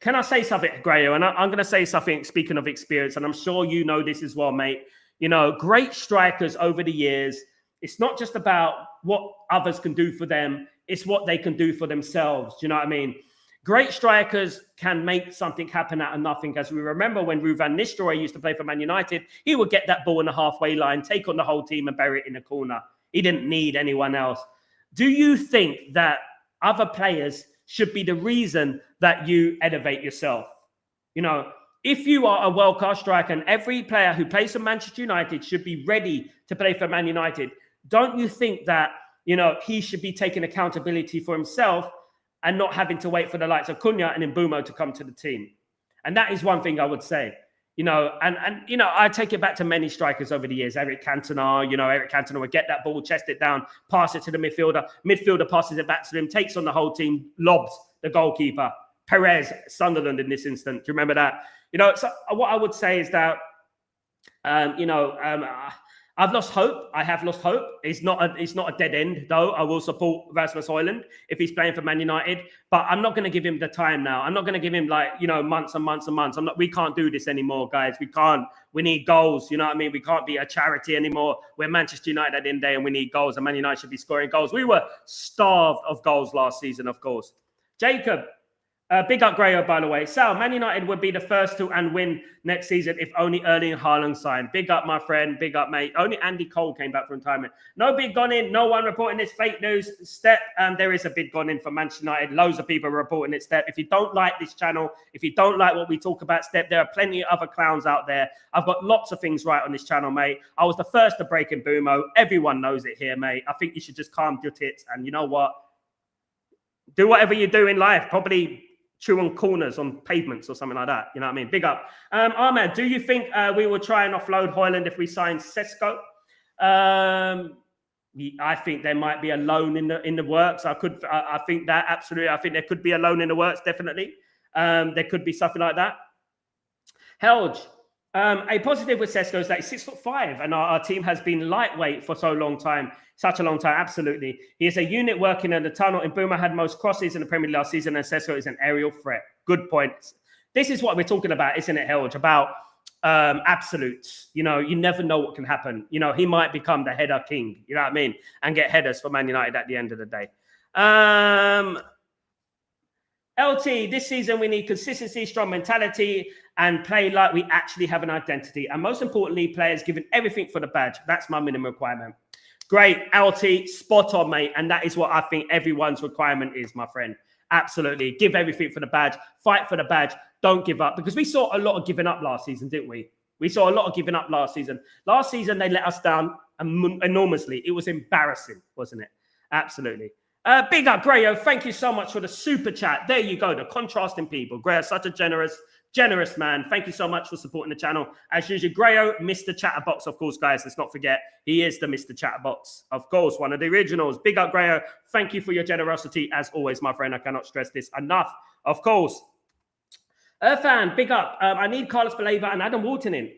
Can I say something, Grayo? And I'm going to say something, speaking of experience, and I'm sure you know this as well, mate. You know, great strikers over the years, it's not just about what others can do for them. It's what they can do for themselves. Do you know what I mean? Great strikers can make something happen out of nothing. As we remember when Ruud van Nistelrooy used to play for Man United, he would get that ball in the halfway line, take on the whole team and bury it in the corner. He didn't need anyone else. Do you think that other players should be the reason that you elevate yourself? You know, if you are a world-class striker and every player who plays for Manchester United should be ready to play for Man United, don't you think that, you know, he should be taking accountability for himself and not having to wait for the likes of Cunha and Mbeumo to come to the team? And that is one thing I would say. You know, and you know, I take it back to many strikers over the years. Eric Cantona, you know, Eric Cantona would get that ball, chest it down, pass it to the midfielder. Midfielder passes it back to him, takes on the whole team, lobs the goalkeeper. Perez, Sunderland in this instant. Do you remember that? You know, so what I would say is that, I'm I've lost hope. I have lost hope. It's not a dead end, though. I will support Rasmus Højlund if he's playing for Man United, but I'm not going to give him the time now. I'm not going to give him months and months and months. We can't do this anymore, guys. We can't. We need goals. You know what I mean? We can't be a charity anymore. We're Manchester United at the end of the day, and we need goals. And Man United should be scoring goals. We were starved of goals last season, of course. Jacob. Big up Grayo, by the way. Sal, Man United would be the first to and win next season if only Erling Haaland signed. Big up, my friend. Big up, mate. Only Andy Cole came back from retirement. No bid gone in. No one reporting this fake news. Step, there is a bid gone in for Manchester United. Loads of people are reporting it, Step. If you don't like this channel, if you don't like what we talk about, Step, there are plenty of other clowns out there. I've got lots of things right on this channel, mate. I was the first to break in Boomo. Everyone knows it here, mate. I think you should just calm your tits. And you know what? Do whatever you do in life. Probably chew on corners on pavements or something like that. You know what I mean? Big up. Ahmed, do you think we will try and offload Højlund if we sign Sesko? I think there might be a loan in the works. I think that absolutely. I think there could be a loan in the works, definitely. There could be something like that. Helge, a positive with Sesko is that he's 6'5", and our team has been lightweight for such a long time. Absolutely. He is a unit working in the tunnel. And Boomer had most crosses in the Premier League last season, and Sesko is an aerial threat. Good point. This is what we're talking about, isn't it, Helge? About absolutes. You know, you never know what can happen. You know, he might become the header king. You know what I mean? And get headers for Man United at the end of the day. LT, this season we need consistency, strong mentality, and play like we actually have an identity. And most importantly, players giving everything for the badge. That's my minimum requirement. Great, LT, spot on, mate. And that is what I think everyone's requirement is, my friend. Absolutely. Give everything for the badge. Fight for the badge. Don't give up. Because we saw a lot of giving up last season, didn't we? We saw a lot of giving up last season. Last season, they let us down enormously. It was embarrassing, wasn't it? Absolutely. Big up, Grayo. Thank you so much for the super chat. There you go. The contrasting people. Grayo, such a generous man. Thank you so much for supporting the channel. As usual, Grayo, Mr. Chatterbox, of course, guys. Let's not forget, he is the Mr. Chatterbox. Of course, one of the originals. Big up, Grayo. Thank you for your generosity, as always, my friend. I cannot stress this enough. Of course. Irfan, big up. I need Carlos Baleva and Adam Wharton in.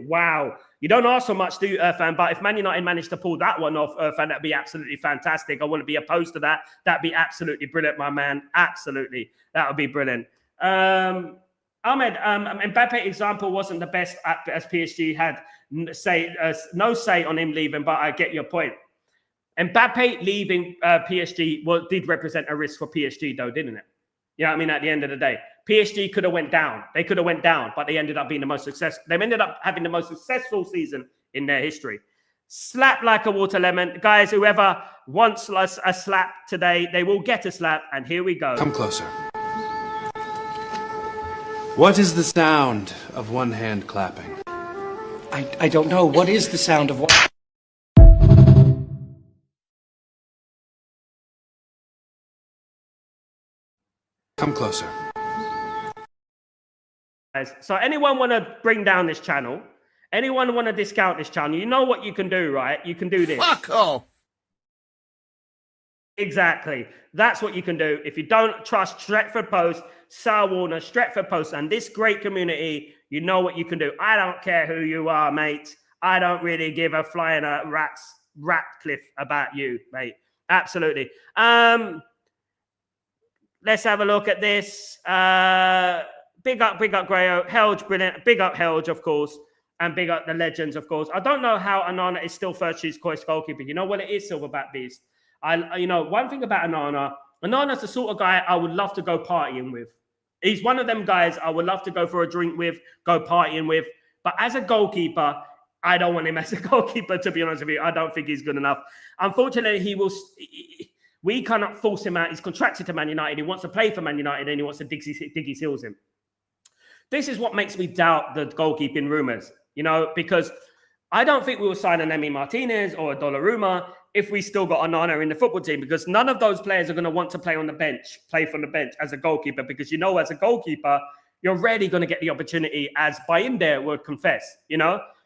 Wow. You don't ask so much, do you, Irfan? But if Man United managed to pull that one off, Irfan, that'd be absolutely fantastic. I wouldn't be opposed to that. That'd be absolutely brilliant, my man. Absolutely. That would be brilliant. Ahmed, Mbappe example wasn't the best as PSG had no say on him leaving, but I get your point. Mbappe leaving PSG did represent a risk for PSG, though, didn't it? You know what I mean? At the end of the day, PSG could have went down. They could have went down, but they ended up being the most successful. They ended up having the most successful season in their history. Slap like a water lemon. Guys, whoever wants a slap today, they will get a slap. And here we go. Come closer. What is the sound of one hand clapping? I don't know. What is the sound of one? Come closer. So anyone want to bring down this channel? Anyone want to discount this channel? You know what you can do, right? You can do this. Fuck off. Exactly. That's what you can do. If you don't trust Stretford Post, Sal Warner, Stretford Post, and this great community, you know what you can do. I don't care who you are, mate. I don't really give a flying rat cliff about you, mate. Absolutely. Let's have a look at this. Big up, Grayo. Helge, brilliant. Big up, Helge, of course. And big up the legends, of course. I don't know how Onana is still first choice goalkeeper. You know what it is, Silverback Beast? One thing about Onana's the sort of guy I would love to go partying with. He's one of them guys I would love to go for a drink with, go partying with. But as a goalkeeper, I don't want him as a goalkeeper, to be honest with you. I don't think he's good enough. Unfortunately, we cannot force him out. He's contracted to Man United. He wants to play for Man United and he wants to dig his heels in. This is what makes me doubt the goalkeeping rumours, because I don't think we will sign an Emi Martinez or a Donnarumma if we still got Onana in the football team, because none of those players are going to want to play from the bench as a goalkeeper, because as a goalkeeper, you're rarely going to get the opportunity, as Bayim there would confess,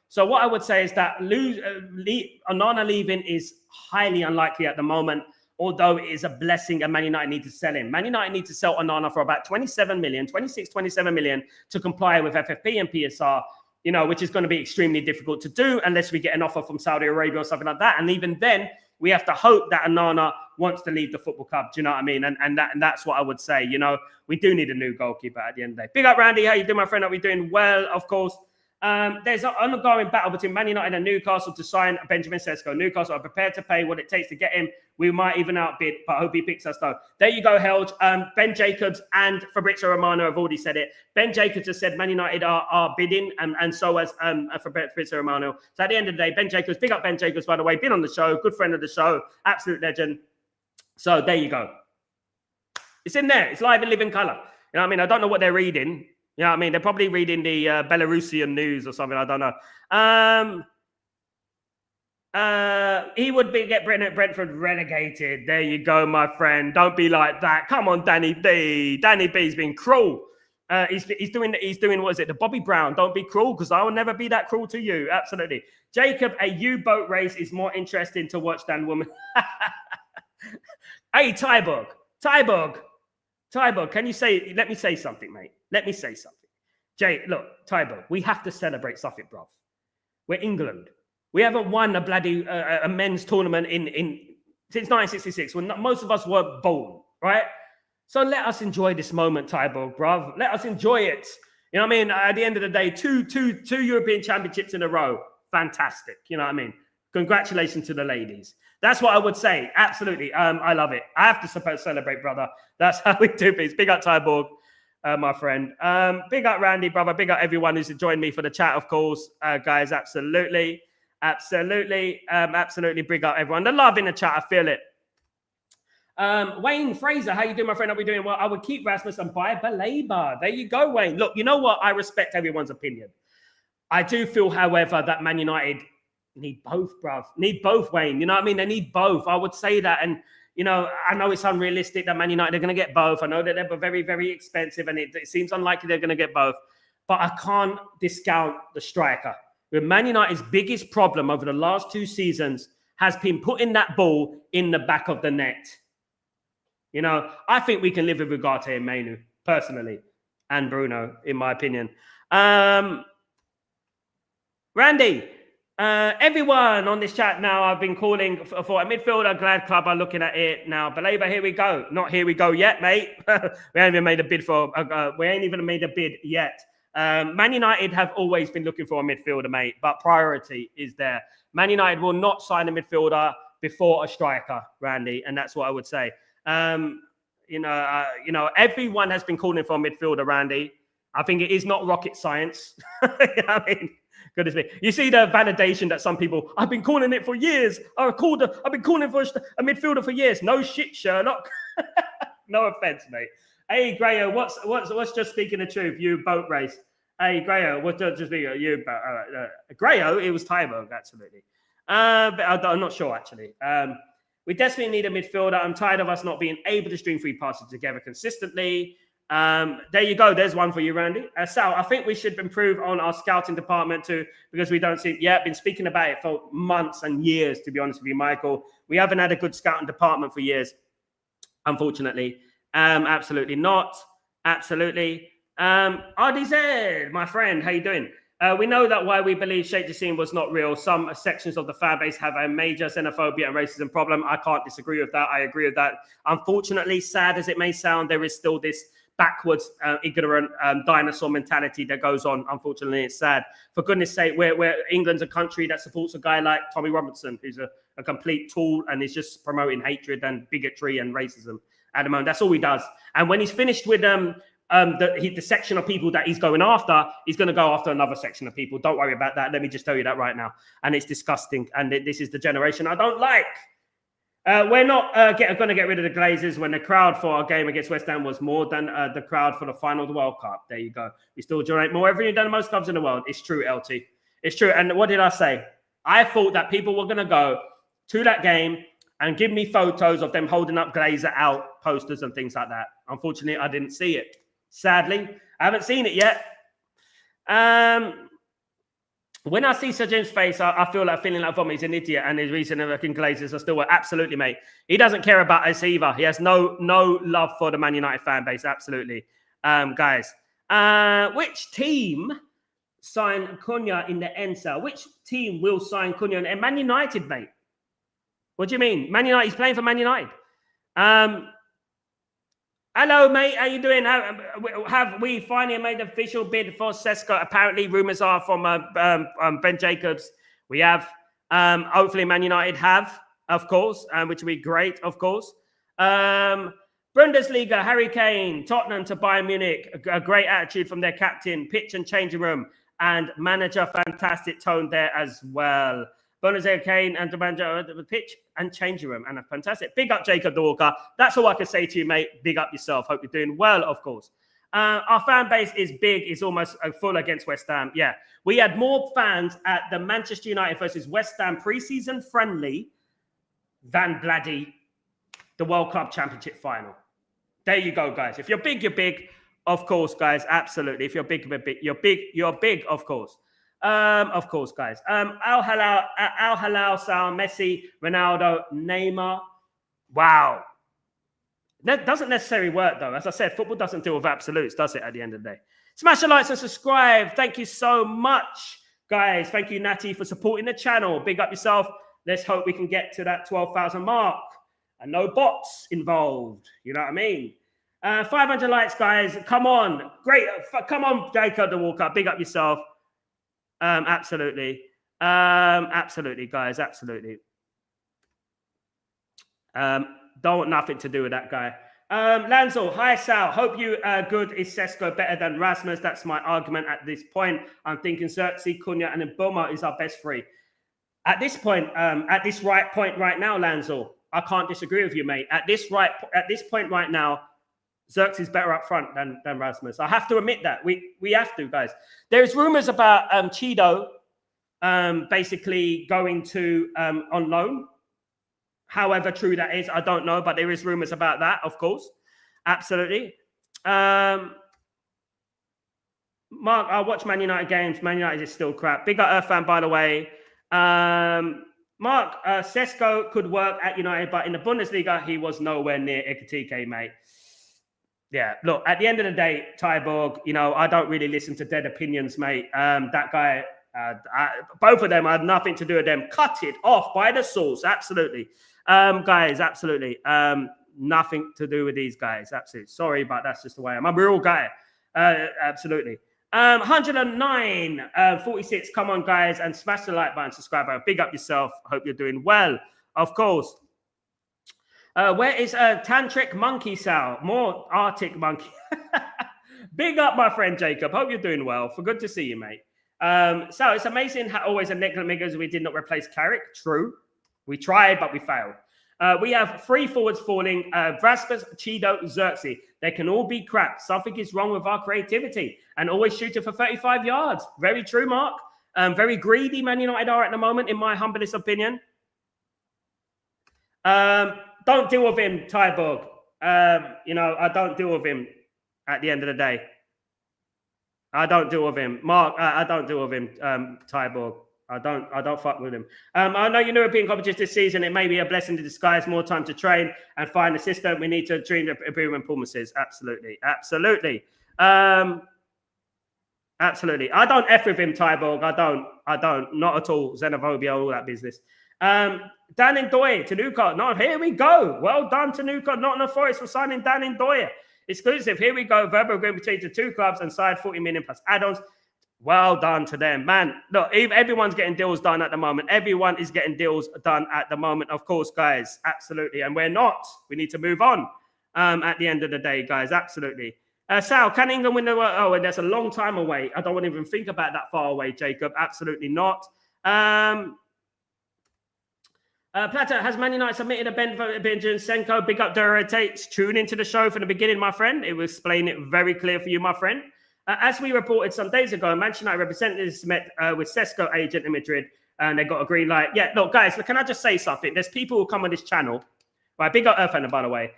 So what I would say is that Onana leaving is highly unlikely at the moment, although it is a blessing and Man United need to sell him. Man United need to sell Onana for about 27 million to comply with FFP and PSR. which is going to be extremely difficult to do unless we get an offer from Saudi Arabia or something like that. And even then, we have to hope that Onana wants to leave the football club. Do you know what I mean? And that's what I would say. We do need a new goalkeeper at the end of the day. Big up, Randy. How you doing, my friend? Are we doing well? Of course. There's an ongoing battle between Man United and Newcastle to sign Benjamin Sesko. Newcastle are prepared to pay what it takes to get him. We might even outbid, but I hope he picks us though. There you go, Helge. Ben Jacobs and Fabrizio Romano have already said it. Ben Jacobs has said Man United are bidding, and so has Fabrizio Romano. So at the end of the day, Ben Jacobs, big up Ben Jacobs, by the way, been on the show, good friend of the show, absolute legend. So there you go. It's in there. It's live and living color. You know what I mean? I don't know what they're reading. You know what I mean? They're probably reading the Belarusian news or something. I don't know. He would get Brentford relegated. There you go, my friend. Don't be like that. Come on, Danny B. Danny B's been cruel. He's doing what is it? The Bobby Brown. Don't be cruel, because I will never be that cruel to you. Absolutely. Jacob, a U-boat race is more interesting to watch than women. Hey, Tyborg, can you let me say something, mate? Let me say something. Jay, look, Tyborg, we have to celebrate something, bruv. We're England. We haven't won a bloody a men's tournament since 1966, when most of us were born, right? So let us enjoy this moment, Tyborg, bruv. Let us enjoy it. You know what I mean? At the end of the day, two European championships in a row. Fantastic. You know what I mean? Congratulations to the ladies. That's what I would say. Absolutely. I love it. I have to celebrate, brother. That's how we do things. Big up, Tyborg, my friend. Big up, Randy, brother. Big up everyone who's joined me for the chat, of course. Guys, absolutely. Absolutely. Big up everyone. The love in the chat. I feel it. Wayne Fraser, how you doing, my friend? Are we doing well? I would keep Rasmus and buy Baleba. There you go, Wayne. Look, you know what? I respect everyone's opinion. I do feel, however, that Man United need both, bruv. Need both, Wayne. You know what I mean? They need both. I would say that. And, I know it's unrealistic that Man United are going to get both. I know that they're very, very expensive, and it seems unlikely they're going to get both. But I can't discount the striker. Man United's biggest problem over the last 2 seasons has been putting that ball in the back of the net. I think we can live with Ugarte and Mainu, personally, and Bruno, in my opinion. Randy, everyone on this chat now, I've been calling for a midfielder. Glad Club are looking at it now. Baleba, here we go. Not here we go yet, mate. We ain't even made a bid yet. Man United have always been looking for a midfielder, mate, but priority is there. Man United will not sign a midfielder before a striker, Randy, and that's what I would say. Everyone has been calling for a midfielder, Randy. I think it is not rocket science. I mean, goodness me. You see the validation that some people, I've been calling it for years. I've been calling for a midfielder for years. No shit, Sherlock. No offense, mate. Hey, Grayo, what's just speaking the truth? You boat race. Hey, Grayo, what's just speaking you? Grayo, it was Tyborg, absolutely. But I'm not sure, actually. We desperately need a midfielder. I'm tired of us not being able to string 3 passes together consistently. There you go. There's one for you, Randy. Sal, I think we should improve on our scouting department too, because we don't see. Yeah, been speaking about it for months and years, to be honest with you, Michael. We haven't had a good scouting department for years, unfortunately. Absolutely not. Absolutely. RDZ, my friend, how you doing? We know that why we believe Sheikh Jassim was not real. Some sections of the fan base have a major xenophobia and racism problem. I can't disagree with that. I agree with that. Unfortunately, sad as it may sound, there is still this backwards, ignorant dinosaur mentality that goes on. Unfortunately, it's sad. For goodness sake, we're England's a country that supports a guy like Tommy Robinson, who's a complete tool and is just promoting hatred and bigotry and racism at the moment. That's all he does. And when he's finished with the section of people that he's going after, he's going to go after another section of people. Don't worry about that. Let me just tell you that right now. And it's disgusting. And this is the generation I don't like. We're not going to get rid of the Glazers when the crowd for our game against West Ham was more than the crowd for the final of the World Cup. There you go. We still generate more revenue than most clubs in the world. It's true, LT. It's true. And what did I say? I thought that people were going to go to that game and give me photos of them holding up Glazer out posters and things like that. Unfortunately, I didn't see it. Sadly, I haven't seen it yet. When I see Sir Jim's face, I feel like feeling like vomit. He's an idiot, and his recent American Glazers are still absolutely, mate. He doesn't care about us either. He has no love for the Man United fan base. Absolutely, guys. Which team sign Cunha in the end, Sal? Which team will sign Cunha? And Man United, mate. What do you mean? Man United, he's playing for Man United. Hello, mate. How you doing? Have we finally made an official bid for Sesko? Apparently, rumours are from Ben Jacobs. We have. Hopefully, Man United have, of course, which would be great, of course. Bundesliga, Harry Kane, Tottenham to Bayern Munich. A great attitude from their captain, pitch and changing room, and manager. Fantastic tone there as well. Bundesliga, Kane, and the manager, the pitch and changing room, and a fantastic. Big up, Jacob the Walker. That's all I can say to you, mate. Big up yourself. Hope you're doing well, of course. Our fan base is big. It's almost full against West Ham. Yeah, we had more fans at the Manchester United versus West Ham preseason friendly than bloody the World Club Championship final. There you go, guys. If you're big, you're big. Of course, guys. Absolutely. If you're big, you're big. You're big, of course. Of course, guys. Al Hilal, Sal, Messi, Ronaldo, Neymar. Wow. That doesn't necessarily work, though. As I said, football doesn't deal with absolutes, does it, at the end of the day? Smash the likes and subscribe. Thank you so much, guys. Thank you, Natty, for supporting the channel. Big up yourself. Let's hope we can get to that 12,000 mark. And no bots involved. You know what I mean? 500 likes, guys. Come on. Great. Come on, Jacob the Walker. Big up yourself. Absolutely. Absolutely, guys. Absolutely. Don't want nothing to do with that guy. Lanzel, hi, Sal. Hope you good. Is Sesko better than Rasmus? That's my argument at this point. I'm thinking Xerxes, Cunha, and Mboma is our best three. At this point, at this point right now, Lanzel, I can't disagree with you, mate. At this point right now, Xerxes is better up front than Rasmus. I have to admit that. We have to, guys. There's rumors about Chido basically going to on loan. However true that is, I don't know, but there is rumors about that, of course. Absolutely. Mark, I watch Man United games. Man United is still crap. Big up Earth fan, by the way. Mark, Sesko could work at United, but in the Bundesliga, he was nowhere near Ekitike, mate. Yeah, look, at the end of the day, Tyborg, you know, I don't really listen to dead opinions, mate. That guy, both of them had nothing to do with them. Cut it off by the source, absolutely. Guys, absolutely. Nothing to do with these guys, absolutely. Sorry, but that's just the way I'm a real guy. Absolutely. 109, 46. Come on, guys, and smash the like button, subscribe. Big up yourself. Hope you're doing well, of course. Where is Tantric Monkey, Sal? More Arctic Monkey. Big up, my friend Jacob. Hope you're doing well. For good to see you, mate. Sal, it's amazing how always a neglect because we did not replace Carrick. True. We tried, but we failed. We have three forwards falling. Rasmus, Chido, Xerxes. They can all be crap. Something is wrong with our creativity. And always shooting for 35 yards. Very true, Mark. Very greedy Man United are at the moment, in my humblest opinion. Don't deal with him, Tyborg. You know, I don't deal with him at the end of the day. I don't deal with him. Mark, I don't deal with him, Tyborg. I don't fuck with him. I know European competitions this season. It may be a blessing to disguise, more time to train and find a system. We need to dream of improvement. Performances. Absolutely. Absolutely. Absolutely. I don't F with him, Tyborg. I don't. Not at all. Xenophobia, all that business. Dan Ndoye to Newcastle. No, here we go. Well done to Newcastle. Nottingham Forest for signing Dan Ndoye. Exclusive. Here we go. Verbal agreement between the two clubs and signed 40 million plus add-ons. Well done to them, man. Look, everyone's getting deals done at the moment. Everyone is getting deals done at the moment, of course, guys. Absolutely. And we're not. We need to move on at the end of the day, guys. Absolutely. Sal, can England win the World? Oh, and that's a long time away. I don't want to even think about that far away, Jacob. Absolutely not. Plata, has Man United submitted a Ben for Benjamin Senko? Big up Dora Tates. Tune into the show from the beginning, my friend. It will explain it very clear for you, my friend. As we reported some days ago, Manchester United representatives met with Sesko agent in Madrid, and they got a green light. Yeah, look, guys, can I just say something? There's people who come on this channel, right? Big up Earthender, by the way,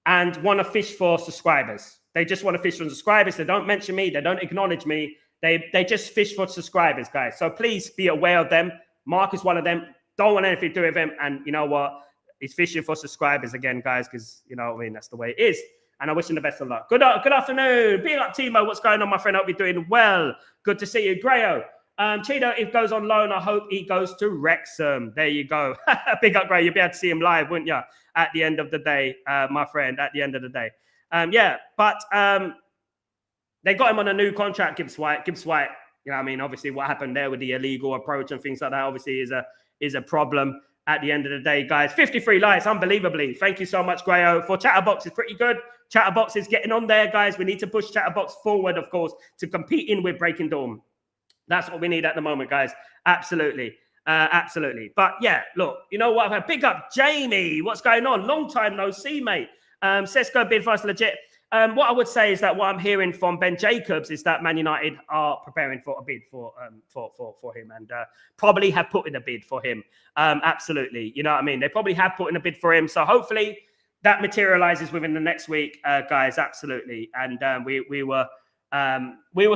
and want to fish for subscribers. They just want to fish for subscribers. They don't mention me. They don't acknowledge me. They just fish for subscribers, guys. So please be aware of them. Mark is one of them. Don't want anything to do with him. And you know what? He's fishing for subscribers again, guys, because, you know what I mean? That's the way it is. and I wish him the best of luck. Good afternoon. Big up, Timo. What's going on, my friend? I hope you're doing well. Good to see you. Grayo. Cheeto, if goes on loan, I hope he goes to Wrexham. There you go. Big up, Gray. You'll be able to see him live, wouldn't you? At the end of the day, my friend, at the end of the day. They got him on a new contract, Gibbs White. Gibbs White, you know what I mean? Obviously, what happened there with the illegal approach and things like that, obviously, is a problem at the end of the day, guys. 53 likes, unbelievably. Thank you so much, Grayo. For Chatterbox, is pretty good. Chatterbox is getting on there, guys. We need to push Chatterbox forward, of course, to compete in with Breaking Dawn. That's what we need at the moment, guys. Absolutely. Absolutely. But yeah, look, you know what? Big up Jamie. What's going on? Long time no see, mate. Sesko bid for us legit. What I would say is that what I'm hearing from Ben Jacobs is that Man United are preparing for a bid for him and probably have put in a bid for him. Absolutely. You know what I mean? They probably have put in a bid for him. So hopefully that materializes within the next week, guys. Absolutely. And we will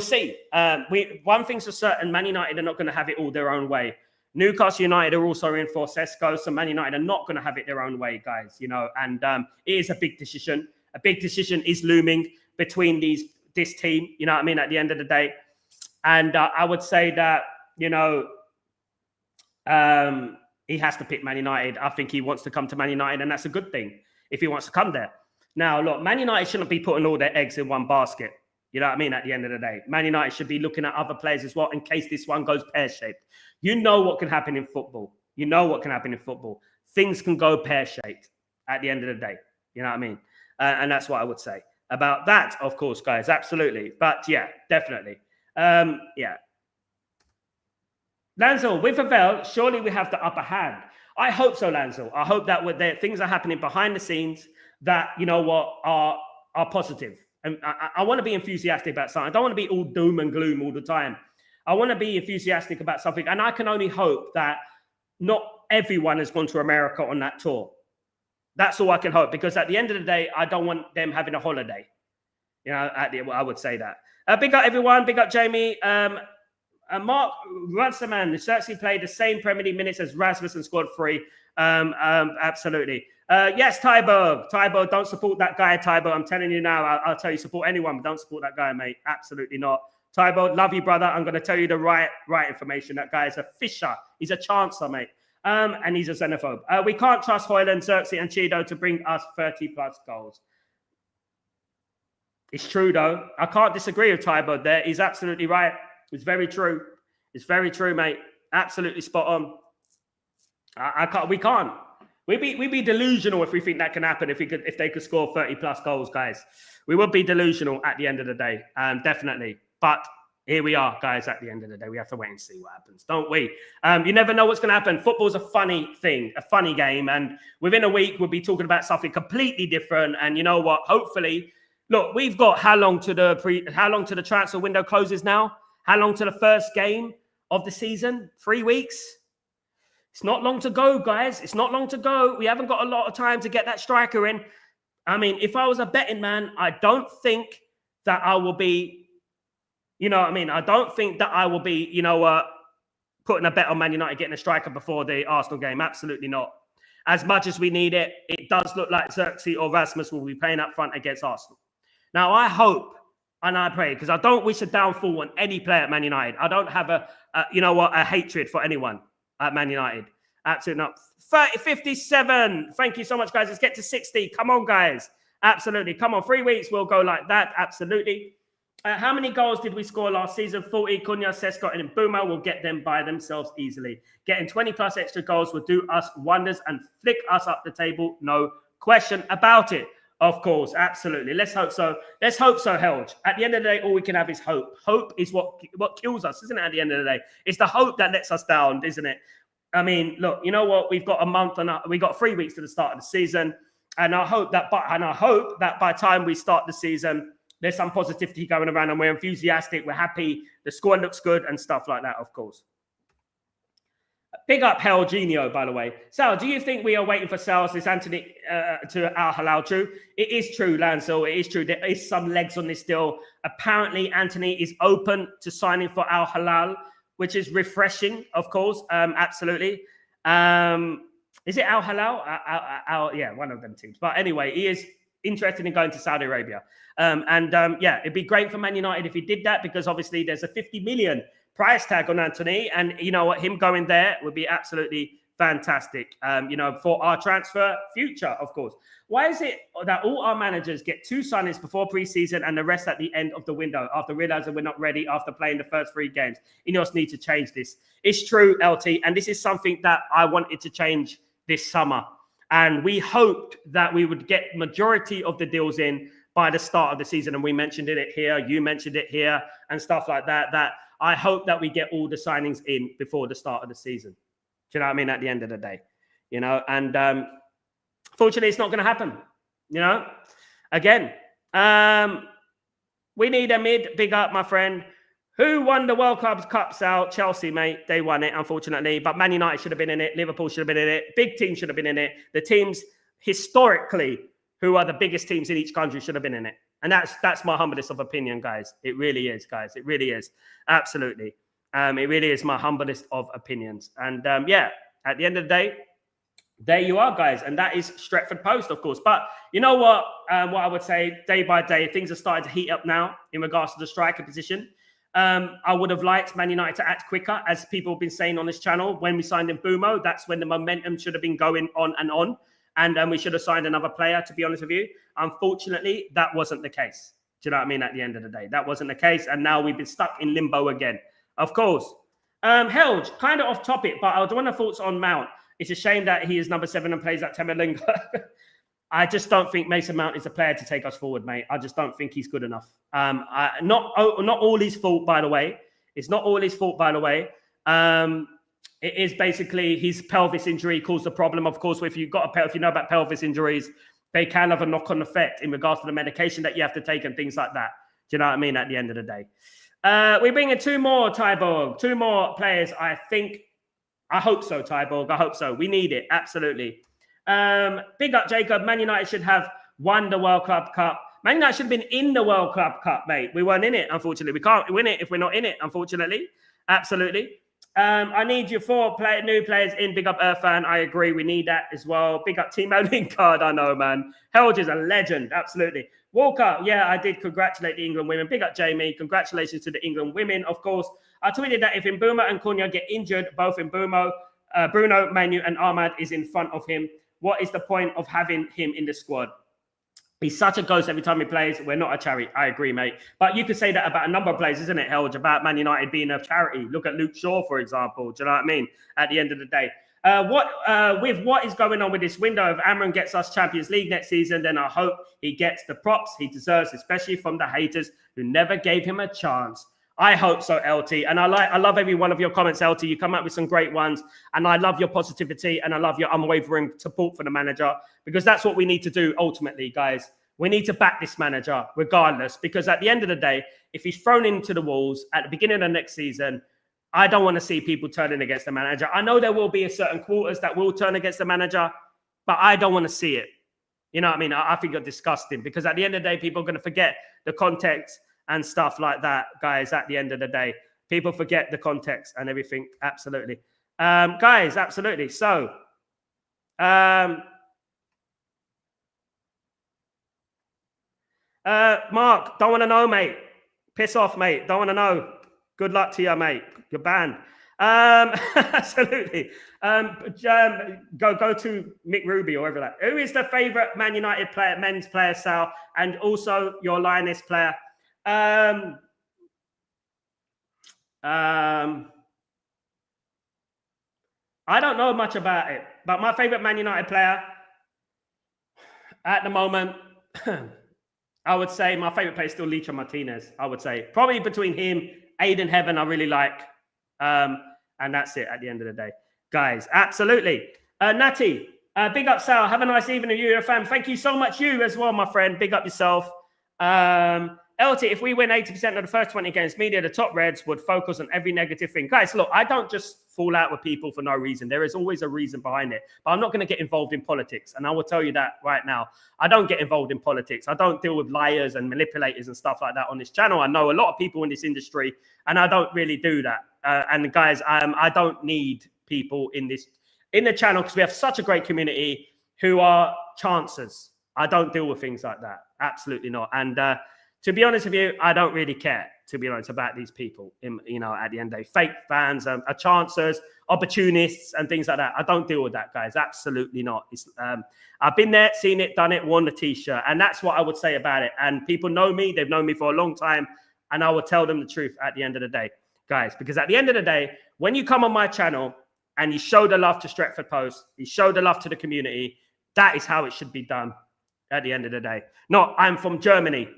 see. One thing's for certain, Man United are not going to have it all their own way. Newcastle United are also in for Sesko, so Man United are not going to have it their own way, guys. You know, and it is a big decision. A big decision is looming between this team. You know what I mean? At the end of the day, and I would say that he has to pick Man United. I think he wants to come to Man United, and that's a good thing if he wants to come there. Now, look, Man United shouldn't be putting all their eggs in one basket. You know what I mean? At the end of the day, Man United should be looking at other players as well in case this one goes pear-shaped. You know what can happen in football. You know what can happen in football. Things can go pear-shaped at the end of the day. You know what I mean? And that's what I would say about that, of course, guys. Absolutely. But yeah, definitely. Yeah. Lanzel, with Havel, surely we have the upper hand. I hope so, Lanzel. I hope that things are happening behind the scenes that, you know what, are positive. And I want to be enthusiastic about something. I don't want to be all doom and gloom all the time. I want to be enthusiastic about something. And I can only hope that not everyone has gone to America on that tour. That's all I can hope. Because at the end of the day, I don't want them having a holiday. You know, I would say that. Big up, everyone. Big up, Jamie. Mark Runciman certainly played the same Premier League minutes as Rasmus and scored 3. Absolutely. Yes, Tybo, don't support that guy, Tybo. I'm telling you now, I'll tell you, support anyone, but don't support that guy, mate. Absolutely not. Tybo, love you, brother. I'm going to tell you the right information. That guy is a fisher. He's a chancer, mate. And he's a xenophobe. We can't trust Hoyland, Xerxes, and Chido to bring us 30-plus goals. It's true, though. I can't disagree with Tybo there. He's absolutely right. It's very true. It's very true, mate. Absolutely spot on. We can't. We'd be delusional if we think that can happen. If they could score 30-plus goals, guys, we would be delusional at the end of the day. Definitely. But here we are, guys. At the end of the day, we have to wait and see what happens, don't we? You never know what's going to happen. Football's a funny thing, a funny game, and within a week we'll be talking about something completely different. And you know what? Hopefully, look, we've got how long to the transfer window closes now? How long to the first game of the season? 3 weeks. It's not long to go, guys. It's not long to go. We haven't got a lot of time to get that striker in. I mean, if I was a betting man, I don't think that I will be, you know what I mean? I don't think that I will be, putting a bet on Man United getting a striker before the Arsenal game. Absolutely not. As much as we need it, it does look like Xerxes or Rasmus will be playing up front against Arsenal. Now, I hope and I pray, because I don't wish a downfall on any player at Man United. I don't have a hatred for anyone at Man United. Absolutely not. 57. Thank you so much, guys. Let's get to 60. Come on, guys. Absolutely. Come on. 3 weeks. We'll go like that. Absolutely. How many goals did we score last season? 40. Cunha, Sesko, and Mbuma will get them by themselves easily. Getting 20-plus extra goals will do us wonders and flick us up the table. No question about it. Of course, absolutely. Let's hope so. Let's hope so, Helge. At the end of the day, all we can have is hope. Hope is what kills us, isn't it? At the end of the day, it's the hope that lets us down, isn't it? I mean, look, you know what? We've got a month and we got 3 weeks to the start of the season, and I hope that by the time we start the season, there's some positivity going around, and we're enthusiastic, we're happy, the squad looks good, and stuff like that. Of course. Big up Hell Genio, by the way. Sal, do you think we are waiting for sales this Anthony to Al Hilal? True. It is true, Lancel. It is true. There is some legs on this deal. Apparently, Anthony is open to signing for Al Hilal, which is refreshing, of course. Absolutely. Is it Al Hilal? Yeah, one of them teams. But anyway, he is interested in going to Saudi Arabia. Yeah, it'd be great for Man United if he did that, because obviously there's a 50 million price tag on Anthony, and you know what, him going there would be absolutely fantastic, for our transfer future, of course. Why is it that all our managers get 2 signings before preseason and the rest at the end of the window after realizing we're not ready after playing the first 3 games? Inos need to change this. It's true, LT, and this is something that I wanted to change this summer. And we hoped that we would get majority of the deals in by the start of the season. And we mentioned it here, you mentioned it here, and stuff like that, that I hope that we get all the signings in before the start of the season. Do you know what I mean? At the end of the day, and fortunately, it's not going to happen. Again, we need a mid. Big up, my friend. Who won the World Club's Cup, Sal? Chelsea, mate. They won it, unfortunately. But Man United should have been in it. Liverpool should have been in it. Big teams should have been in it. The teams historically who are the biggest teams in each country should have been in it. And that's my humblest of opinion, guys. It really is, guys. It really is. Absolutely. It really is my humblest of opinions. And at the end of the day, there you are, guys. And that is Stretford Post, of course. But you know what? What I would say, day by day, things are starting to heat up now in regards to the striker position. I would have liked Man United to act quicker, as people have been saying on this channel. When we signed in Bumo, that's when the momentum should have been going on and on. And we should have signed another player, to be honest with you. Unfortunately, that wasn't the case. Do you know what I mean? At the end of the day, that wasn't the case. And now we've been stuck in limbo again. Of course. Helge, kind of off topic, but I want to thoughts on Mount. It's a shame that he is number 7 and plays at Temelinga. I just don't think Mason Mount is a player to take us forward, mate. I just don't think he's good enough. Not all his fault, by the way. It's not all his fault, by the way. It is basically his pelvis injury caused the problem. Of course, if you know about pelvis injuries, they can have a knock-on effect in regards to the medication that you have to take and things like that. Do you know what I mean? At the end of the day. We're bringing 2 more, Tyborg. 2 more players, I think. I hope so, Tyborg. I hope so. We need it. Absolutely. Big up, Jacob. Man United should have won the World Club Cup. Man United should have been in the World Club Cup, mate. We weren't in it, unfortunately. We can't win it if we're not in it, unfortunately. Absolutely. I need you 4 new players in. Big up, Irfan. I agree. We need that as well. Big up, Timo Lingard. I know, man. Helge is a legend. Absolutely. Walker. Yeah, I did congratulate the England women. Big up, Jamie. Congratulations to the England women, of course. I tweeted that if Mbeumo and Cunha get injured, both Mbeumo, Bruno, Manu, and Ahmad is in front of him, what is the point of having him in the squad? He's such a ghost every time he plays. We're not a charity. I agree, mate. But you could say that about a number of players, isn't it, Helge? About Man United being a charity. Look at Luke Shaw, for example. Do you know what I mean? At the end of the day. With what is going on with this window, if Amram gets us Champions League next season, then I hope he gets the props he deserves, especially from the haters who never gave him a chance. I hope so, LT. And I love every one of your comments, LT. You come up with some great ones. And I love your positivity and I love your unwavering support for the manager, because that's what we need to do ultimately, guys. We need to back this manager regardless, because at the end of the day, if he's thrown into the walls at the beginning of the next season, I don't want to see people turning against the manager. I know there will be a certain quarters that will turn against the manager, but I don't want to see it. You know what I mean? I think it's disgusting, because at the end of the day, people are going to forget the context and stuff like that, guys. At the end of the day, people forget the context and everything. Absolutely. Guys, absolutely. So, Mark, don't want to know, mate. Piss off, mate. Don't want to know. Good luck to you, mate. You're banned. Absolutely. Go to Mick Ruby or whatever that. Who is the favourite Man United player, men's player, Sal, and also your Lioness player? I don't know much about it, but my favourite Man United player at the moment, I would say my favourite player is still Licha Martinez. I would say probably between him, Aiden Heaven, I really like. And that's it at the end of the day. Guys, absolutely. Natty, big up, Sal. Have a nice evening, you, your fam. Thank you so much, you as well, my friend. Big up yourself. LT, if we win 80% of the first 20 games, media, the top Reds would focus on every negative thing. Guys, look, I don't just fall out with people for no reason. There is always a reason behind it. But I'm not going to get involved in politics. And I will tell you that right now. I don't get involved in politics. I don't deal with liars and manipulators and stuff like that on this channel. I know a lot of people in this industry, and I don't really do that. And guys, I don't need people in the channel, because we have such a great community who are chancers. I don't deal with things like that. Absolutely not. And to be honest with you, I don't really care, to be honest, about these people. At the end of the day, fake fans, chancers, opportunists, and things like that. I don't deal with that, guys. Absolutely not. I've been there, seen it, done it, worn the t-shirt. And that's what I would say about it. And people know me. They've known me for a long time. And I will tell them the truth at the end of the day, guys. Because at the end of the day, when you come on my channel and you show the love to Stretford Post, you show the love to the community, that is how it should be done at the end of the day. Not, I'm from Germany.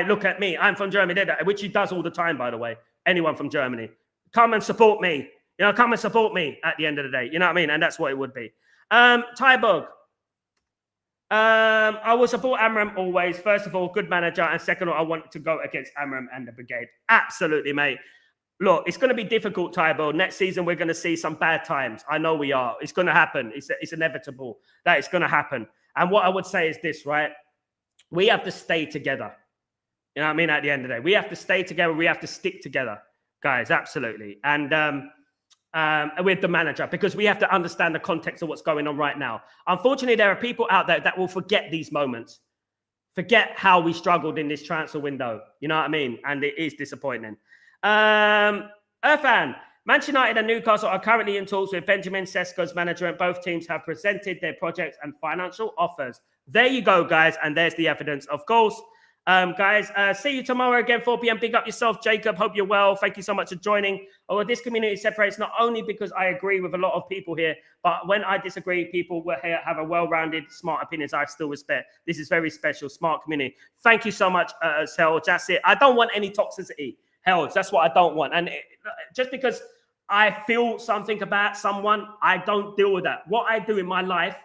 Look at me. I'm from Germany, which he does all the time, by the way. Anyone from Germany. Come and support me. Come and support me at the end of the day. You know what I mean? And that's what it would be. Tybug. I will support Amram always. First of all, good manager. And second of all, I want to go against Amram and the brigade. Absolutely, mate. Look, it's going to be difficult, Tybug. Next season, we're going to see some bad times. I know we are. It's going to happen. It's inevitable that it's going to happen. And what I would say is this, right? We have to stay together. You know what I mean? At the end of the day, we have to stay together. We have to stick together, guys. Absolutely. And with the manager, because we have to understand the context of what's going on right now. Unfortunately, there are people out there that will forget these moments, forget how we struggled in this transfer window. You know what I mean? And it is disappointing. Irfan, Manchester United and Newcastle are currently in talks with Benjamin Sesko's management. Both teams have presented their projects and financial offers. There you go, guys. And there's the evidence, of course. Guys, see you tomorrow again, 4 p.m. Big up yourself, Jacob. Hope you're well. Thank you so much for joining. This community separates not only because I agree with a lot of people here, but when I disagree, people will have a well-rounded, smart opinions I still respect. This is very special, smart community. Thank you so much, Sal. That's it. I don't want any toxicity. Hell, that's what I don't want. And just because I feel something about someone, I don't deal with that. What I do in my life,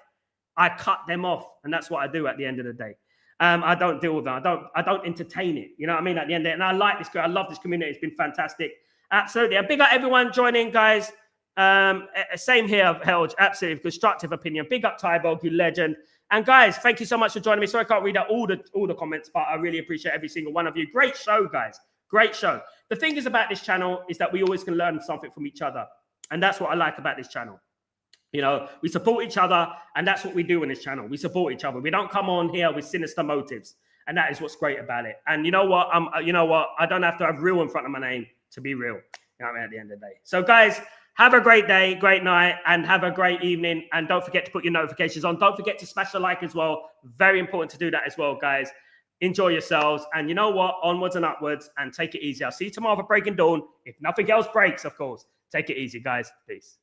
I cut them off. And that's what I do at the end of the day. I don't deal with them. I don't entertain it. You know what I mean? At the end of it. And I like this. I love this community. It's been fantastic. Absolutely. And big up everyone joining, guys. Same here, Helge. Absolutely. Constructive opinion. Big up Tybog, you legend. And guys, thank you so much for joining me. Sorry I can't read out all the comments, but I really appreciate every single one of you. Great show, guys. Great show. The thing is about this channel is that we always can learn something from each other. And that's what I like about this channel. You know, we support each other, and that's what we do in this channel. We support each other. We don't come on here with sinister motives, and that is what's great about it. And you know what? I don't have to have real in front of my name to be real. You know what I mean? At the end of the day. So, guys, have a great day, great night, and have a great evening. And don't forget to put your notifications on. Don't forget to smash the like as well. Very important to do that as well, guys. Enjoy yourselves, and you know what? Onwards and upwards, and take it easy. I'll see you tomorrow for Breaking Dawn. If nothing else breaks, of course. Take it easy, guys. Peace.